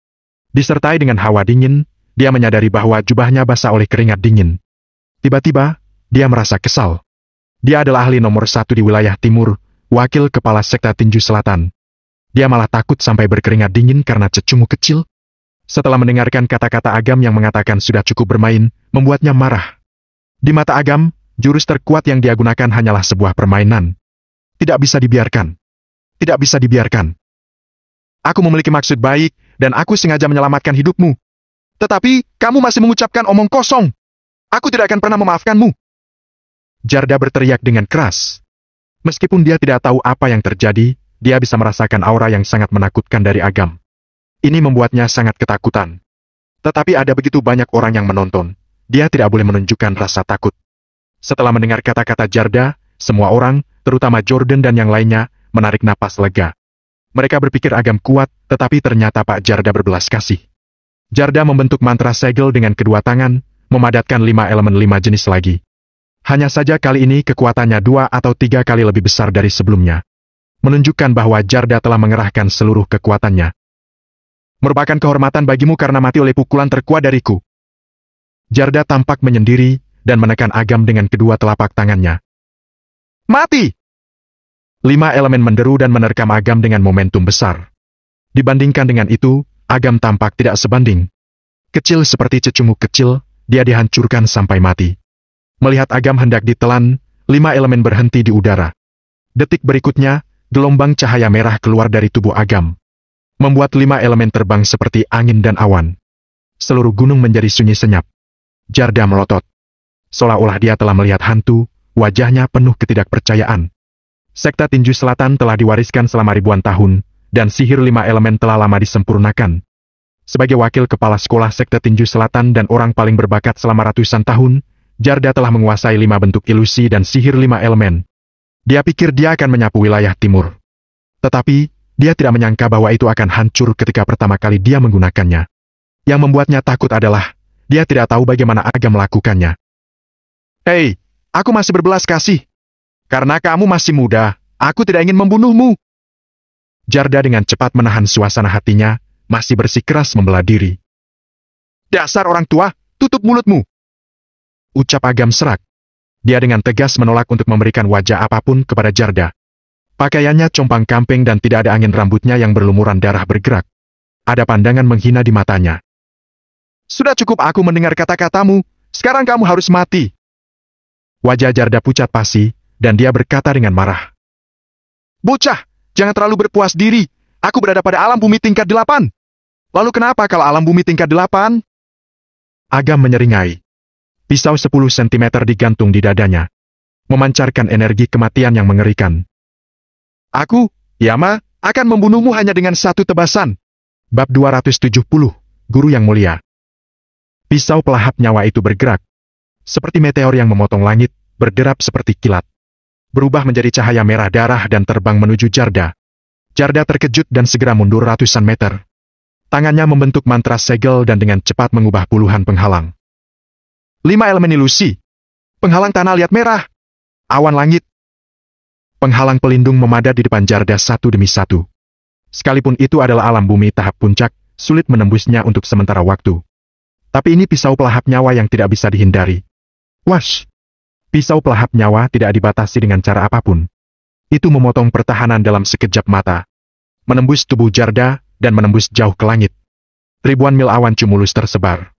Disertai dengan hawa dingin, dia menyadari bahwa jubahnya basah oleh keringat dingin. Tiba-tiba, dia merasa kesal. Dia adalah ahli nomor 1 di wilayah timur, wakil kepala sekte tinju selatan. Dia malah takut sampai berkeringat dingin karena cecumu kecil. Setelah mendengarkan kata-kata Agam yang mengatakan sudah cukup bermain, membuatnya marah. Di mata Agam, jurus terkuat yang dia gunakan hanyalah sebuah permainan. Tidak bisa dibiarkan. Tidak bisa dibiarkan. Aku memiliki maksud baik, dan aku sengaja menyelamatkan hidupmu. Tetapi, kamu masih mengucapkan omong kosong. Aku tidak akan pernah memaafkanmu. Jarda berteriak dengan keras. Meskipun dia tidak tahu apa yang terjadi, dia bisa merasakan aura yang sangat menakutkan dari Agam. Ini membuatnya sangat ketakutan. Tetapi ada begitu banyak orang yang menonton. Dia tidak boleh menunjukkan rasa takut. Setelah mendengar kata-kata Jarda, semua orang, terutama Jordan dan yang lainnya, menarik napas lega. Mereka berpikir Agam kuat, tetapi ternyata Pak Jarda berbelas kasih. Jarda membentuk mantra segel dengan kedua tangan, memadatkan 5 elemen 5 jenis lagi. Hanya saja kali ini kekuatannya 2 atau 3 kali lebih besar dari sebelumnya. Menunjukkan bahwa Jarda telah mengerahkan seluruh kekuatannya. Merupakan kehormatan bagimu karena mati oleh pukulan terkuat dariku. Jarda tampak menyendiri, dan menekan Agam dengan kedua telapak tangannya. Mati! 5 elemen menderu dan menerkam Agam dengan momentum besar. Dibandingkan dengan itu, Agam tampak tidak sebanding. Kecil seperti cecunguk kecil, dia dihancurkan sampai mati. Melihat Agam hendak ditelan, 5 elemen berhenti di udara. Detik berikutnya, gelombang cahaya merah keluar dari tubuh Agam. Membuat 5 elemen terbang seperti angin dan awan. Seluruh gunung menjadi sunyi senyap. Jarda melotot. Seolah-olah dia telah melihat hantu, wajahnya penuh ketidakpercayaan. Sekte tinju selatan telah diwariskan selama ribuan tahun, dan sihir 5 elemen telah lama disempurnakan. Sebagai wakil kepala sekolah sekte tinju selatan dan orang paling berbakat selama ratusan tahun, Jarda telah menguasai 5 bentuk ilusi dan sihir 5 elemen. Dia pikir dia akan menyapu wilayah timur. Tetapi, dia tidak menyangka bahwa itu akan hancur ketika pertama kali dia menggunakannya. Yang membuatnya takut adalah, dia tidak tahu bagaimana Agam melakukannya. Hei, aku masih berbelas kasih. Karena kamu masih muda, aku tidak ingin membunuhmu. Jarda dengan cepat menahan suasana hatinya, masih bersikeras membela diri. Dasar orang tua, tutup mulutmu. Ucap Agam serak. Dia dengan tegas menolak untuk memberikan wajah apapun kepada Jarda. Pakaiannya compang-camping dan tidak ada angin rambutnya yang berlumuran darah bergerak. Ada pandangan menghina di matanya. Sudah cukup aku mendengar kata-katamu, sekarang kamu harus mati. Wajah Jarda pucat pasi, dan dia berkata dengan marah. Bocah! Jangan terlalu berpuas diri, aku berada pada alam bumi tingkat 8. Lalu kenapa kalau alam bumi tingkat 8? Agam menyeringai. Pisau 10 cm digantung di dadanya. Memancarkan energi kematian yang mengerikan. Aku, Yama, akan membunuhmu hanya dengan satu tebasan. Bab 270, Guru yang Mulia. Pisau pelahap nyawa itu bergerak. Seperti meteor yang memotong langit, berderap seperti kilat. Berubah menjadi cahaya merah darah dan terbang menuju Jarda. Jarda terkejut dan segera mundur ratusan meter. Tangannya membentuk mantra segel dan dengan cepat mengubah puluhan penghalang. 5 elemen ilusi. Penghalang tanah liat merah. Awan langit. Penghalang pelindung memadat di depan Jarda satu demi satu. Sekalipun itu adalah alam bumi tahap puncak, sulit menembusnya untuk sementara waktu. Tapi ini pisau pelahap nyawa yang tidak bisa dihindari. Wash! Pisau pelahap nyawa tidak dibatasi dengan cara apapun. Itu memotong pertahanan dalam sekejap mata. Menembus tubuh Jarda, dan menembus jauh ke langit. Ribuan mil awan cumulus tersebar.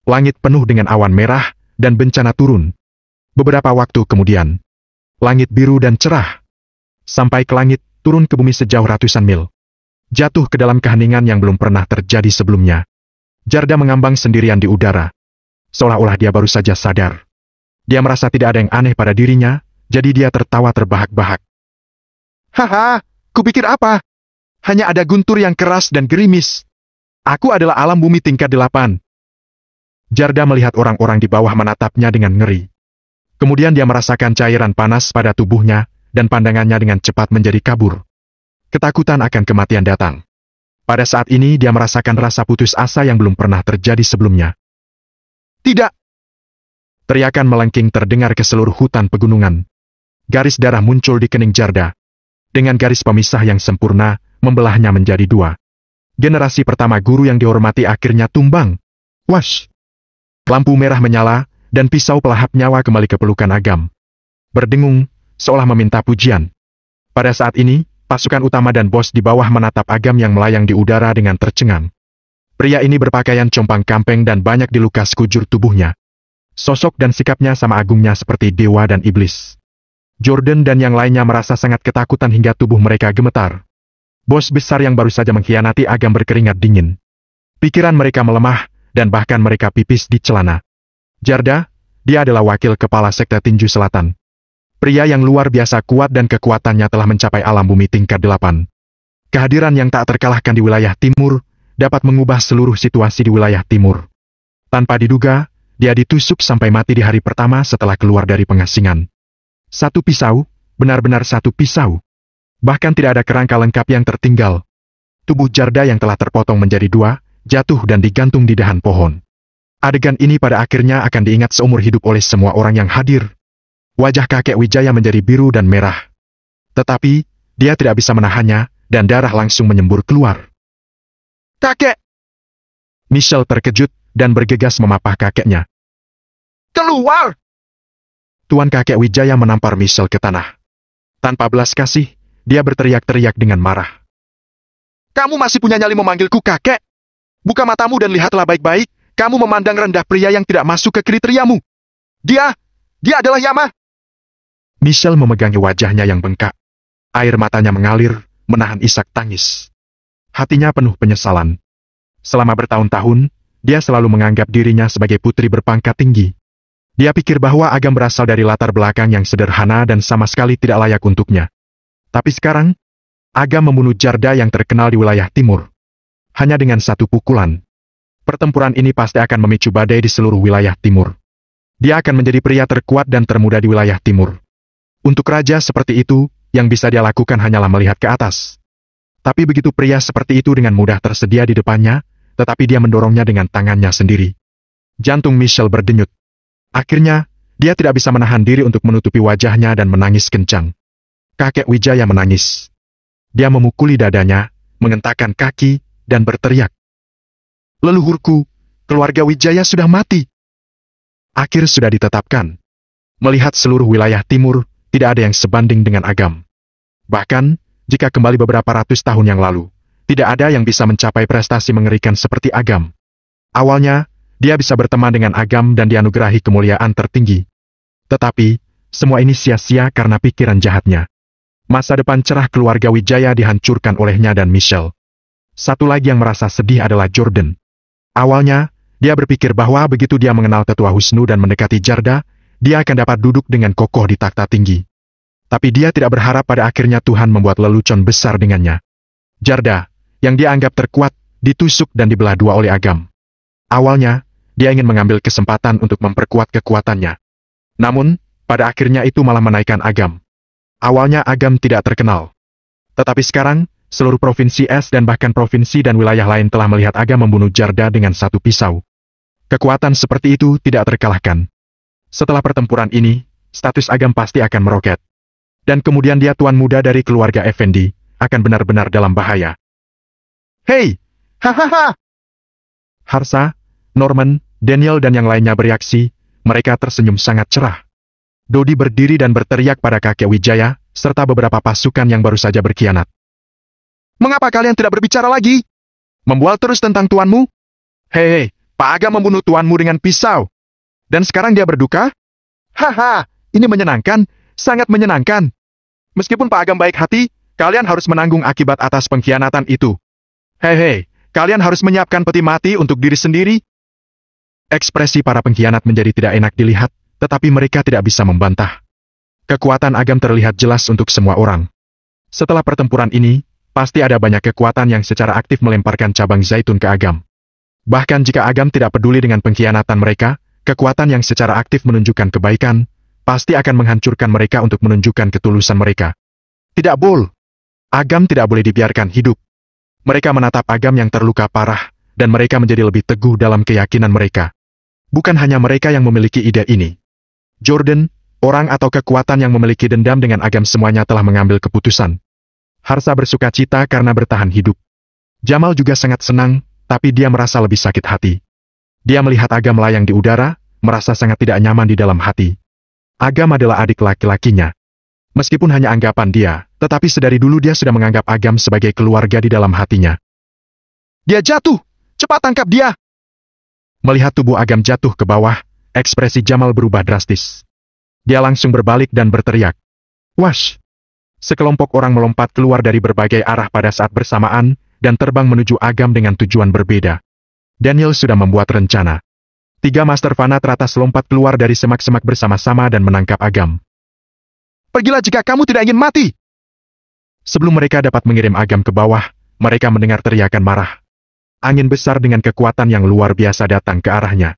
Langit penuh dengan awan merah, dan bencana turun. Beberapa waktu kemudian, langit biru dan cerah. Sampai ke langit, turun ke bumi sejauh ratusan mil. Jatuh ke dalam keheningan yang belum pernah terjadi sebelumnya. Jarda mengambang sendirian di udara. Seolah-olah dia baru saja sadar. Dia merasa tidak ada yang aneh pada dirinya, jadi dia tertawa terbahak-bahak. Haha, kupikir apa? Hanya ada guntur yang keras dan gerimis. Aku adalah alam bumi tingkat 8. Jarda melihat orang-orang di bawah menatapnya dengan ngeri. Kemudian dia merasakan cairan panas pada tubuhnya, dan pandangannya dengan cepat menjadi kabur. Ketakutan akan kematian datang. Pada saat ini dia merasakan rasa putus asa yang belum pernah terjadi sebelumnya. Tidak! Teriakan melengking terdengar ke seluruh hutan pegunungan. Garis darah muncul di kening Jarda. dengan garis pemisah yang sempurna, membelahnya menjadi dua. Generasi pertama guru yang dihormati akhirnya tumbang. Wash! Lampu merah menyala, dan pisau pelahap nyawa kembali ke pelukan Agam. Berdengung, seolah meminta pujian. Pada saat ini, pasukan utama dan bos di bawah menatap Agam yang melayang di udara dengan tercengang. Pria ini berpakaian compang-camping dan banyak di luka sekujur tubuhnya. Sosok dan sikapnya sama agungnya seperti dewa dan iblis. Jordan dan yang lainnya merasa sangat ketakutan hingga tubuh mereka gemetar. Bos besar yang baru saja mengkhianati Agam berkeringat dingin. Pikiran mereka melemah, dan bahkan mereka pipis di celana. Jarda, dia adalah wakil kepala sekte tinju selatan. Pria yang luar biasa kuat dan kekuatannya telah mencapai alam bumi tingkat 8. Kehadiran yang tak terkalahkan di wilayah timur, dapat mengubah seluruh situasi di wilayah timur. Tanpa diduga, dia ditusuk sampai mati di hari pertama setelah keluar dari pengasingan. Satu pisau, benar-benar satu pisau. Bahkan tidak ada kerangka lengkap yang tertinggal. Tubuh Jarda yang telah terpotong menjadi dua, jatuh dan digantung di dahan pohon. Adegan ini pada akhirnya akan diingat seumur hidup oleh semua orang yang hadir. Wajah kakek Wijaya menjadi biru dan merah. Tetapi, dia tidak bisa menahannya, dan darah langsung menyembur keluar. Kakek! Michelle terkejut, dan bergegas memapah kakeknya. Keluar! Tuan kakek Wijaya menampar Michelle ke tanah. Tanpa belas kasih, dia berteriak-teriak dengan marah. Kamu masih punya nyali memanggilku kakek? Buka matamu dan lihatlah baik-baik, kamu memandang rendah pria yang tidak masuk ke kriteriamu. Dia adalah Yama. Michelle memegangi wajahnya yang bengkak. Air matanya mengalir, menahan isak tangis. Hatinya penuh penyesalan. Selama bertahun-tahun, dia selalu menganggap dirinya sebagai putri berpangkat tinggi. Dia pikir bahwa Agam berasal dari latar belakang yang sederhana dan sama sekali tidak layak untuknya. Tapi sekarang, Agam membunuh Jarda yang terkenal di wilayah timur. Hanya dengan satu pukulan. Pertempuran ini pasti akan memicu badai di seluruh wilayah timur. Dia akan menjadi pria terkuat dan termuda di wilayah timur. Untuk raja seperti itu, yang bisa dia lakukan hanyalah melihat ke atas. Tapi begitu pria seperti itu dengan mudah tersedia di depannya, tetapi dia mendorongnya dengan tangannya sendiri. Jantung Michelle berdenyut. Akhirnya, dia tidak bisa menahan diri untuk menutupi wajahnya dan menangis kencang. Kakek Wijaya menangis. Dia memukuli dadanya, mengentakkan kaki, dan berteriak. Leluhurku, keluarga Wijaya sudah mati. Akhir sudah ditetapkan. Melihat seluruh wilayah timur, tidak ada yang sebanding dengan Agam. Bahkan, jika kembali beberapa ratus tahun yang lalu, tidak ada yang bisa mencapai prestasi mengerikan seperti Agam. Awalnya, dia bisa berteman dengan Agam dan dianugerahi kemuliaan tertinggi. Tetapi, semua ini sia-sia karena pikiran jahatnya. Masa depan cerah keluarga Wijaya dihancurkan olehnya dan Michelle. Satu lagi yang merasa sedih adalah Jordan. Awalnya, dia berpikir bahwa begitu dia mengenal tetua Husnu dan mendekati Jarda, dia akan dapat duduk dengan kokoh di takhta tinggi. Tapi dia tidak berharap pada akhirnya Tuhan membuat lelucon besar dengannya. Jarda, yang dia anggap terkuat, ditusuk dan dibelah dua oleh Agam. Awalnya, dia ingin mengambil kesempatan untuk memperkuat kekuatannya. Namun, pada akhirnya itu malah menaikkan Agam. Awalnya Agam tidak terkenal. Tetapi sekarang, seluruh provinsi Es dan bahkan provinsi dan wilayah lain telah melihat Agam membunuh Jarda dengan satu pisau. Kekuatan seperti itu tidak terkalahkan. Setelah pertempuran ini, status Agam pasti akan meroket. Dan kemudian dia tuan muda dari keluarga Effendi, akan benar-benar dalam bahaya. Hei! Hahaha! Harsa, Norman, Daniel dan yang lainnya bereaksi, mereka tersenyum sangat cerah. Dodi berdiri dan berteriak pada kakek Wijaya, serta beberapa pasukan yang baru saja berkhianat. Mengapa kalian tidak berbicara lagi? Membual terus tentang tuanmu? Hei, Pak Agam membunuh tuanmu dengan pisau. Dan sekarang dia berduka? Haha, ini menyenangkan, sangat menyenangkan. Meskipun Pak Agam baik hati, kalian harus menanggung akibat atas pengkhianatan itu. Hei, kalian harus menyiapkan peti mati untuk diri sendiri. Ekspresi para pengkhianat menjadi tidak enak dilihat, tetapi mereka tidak bisa membantah. Kekuatan Agam terlihat jelas untuk semua orang. Setelah pertempuran ini, pasti ada banyak kekuatan yang secara aktif melemparkan cabang zaitun ke Agam. Bahkan jika Agam tidak peduli dengan pengkhianatan mereka, kekuatan yang secara aktif menunjukkan kebaikan, pasti akan menghancurkan mereka untuk menunjukkan ketulusan mereka. Tidak boleh. Agam tidak boleh dibiarkan hidup. Mereka menatap Agam yang terluka parah, dan mereka menjadi lebih teguh dalam keyakinan mereka. Bukan hanya mereka yang memiliki ide ini. Jordan, orang atau kekuatan yang memiliki dendam dengan Agam semuanya telah mengambil keputusan. Harsa bersuka cita karena bertahan hidup. Jamal juga sangat senang, tapi dia merasa lebih sakit hati. Dia melihat Agam melayang di udara, merasa sangat tidak nyaman di dalam hati. Agam adalah adik laki-lakinya. Meskipun hanya anggapan dia, tetapi sedari dulu dia sudah menganggap Agam sebagai keluarga di dalam hatinya. Dia jatuh! Cepat tangkap dia! Melihat tubuh Agam jatuh ke bawah, ekspresi Jamal berubah drastis. Dia langsung berbalik dan berteriak. Wash! Sekelompok orang melompat keluar dari berbagai arah pada saat bersamaan, dan terbang menuju Agam dengan tujuan berbeda. Daniel sudah membuat rencana. 3 Master Fana teratas lompat keluar dari semak-semak bersama-sama dan menangkap Agam. Pergilah jika kamu tidak ingin mati! Sebelum mereka dapat mengirim Agam ke bawah, mereka mendengar teriakan marah. Angin besar dengan kekuatan yang luar biasa datang ke arahnya.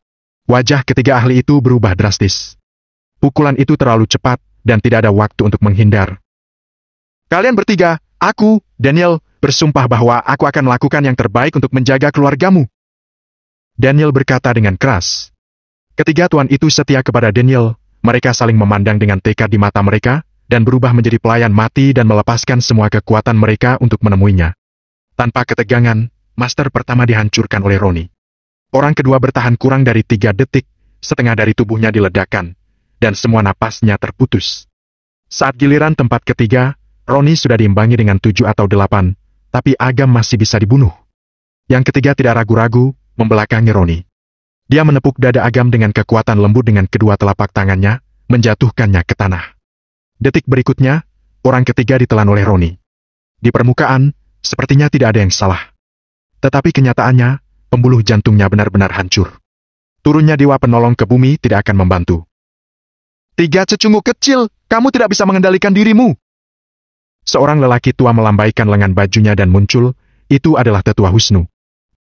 Wajah ketiga ahli itu berubah drastis. Pukulan itu terlalu cepat, dan tidak ada waktu untuk menghindar. Kalian bertiga, aku, Daniel, bersumpah bahwa aku akan melakukan yang terbaik untuk menjaga keluargamu. Daniel berkata dengan keras. Ketiga tuan itu setia kepada Daniel, mereka saling memandang dengan tekad di mata mereka, dan berubah menjadi pelayan mati dan melepaskan semua kekuatan mereka untuk menemuinya. Tanpa ketegangan, Master pertama dihancurkan oleh Roni. Orang kedua bertahan kurang dari 3 detik, setengah dari tubuhnya diledakkan, dan semua napasnya terputus. Saat giliran tempat ketiga, Roni sudah diimbangi dengan 7 atau 8, tapi Agam masih bisa dibunuh. Yang ketiga tidak ragu-ragu, membelakangi Roni. Dia menepuk dada Agam dengan kekuatan lembut dengan kedua telapak tangannya, menjatuhkannya ke tanah. Detik berikutnya, orang ketiga ditelan oleh Roni. Di permukaan, sepertinya tidak ada yang salah. Tetapi kenyataannya, pembuluh jantungnya benar-benar hancur. Turunnya dewa penolong ke bumi tidak akan membantu. 3 cecungu kecil, kamu tidak bisa mengendalikan dirimu. Seorang lelaki tua melambaikan lengan bajunya dan muncul, itu adalah Tetua Husnu.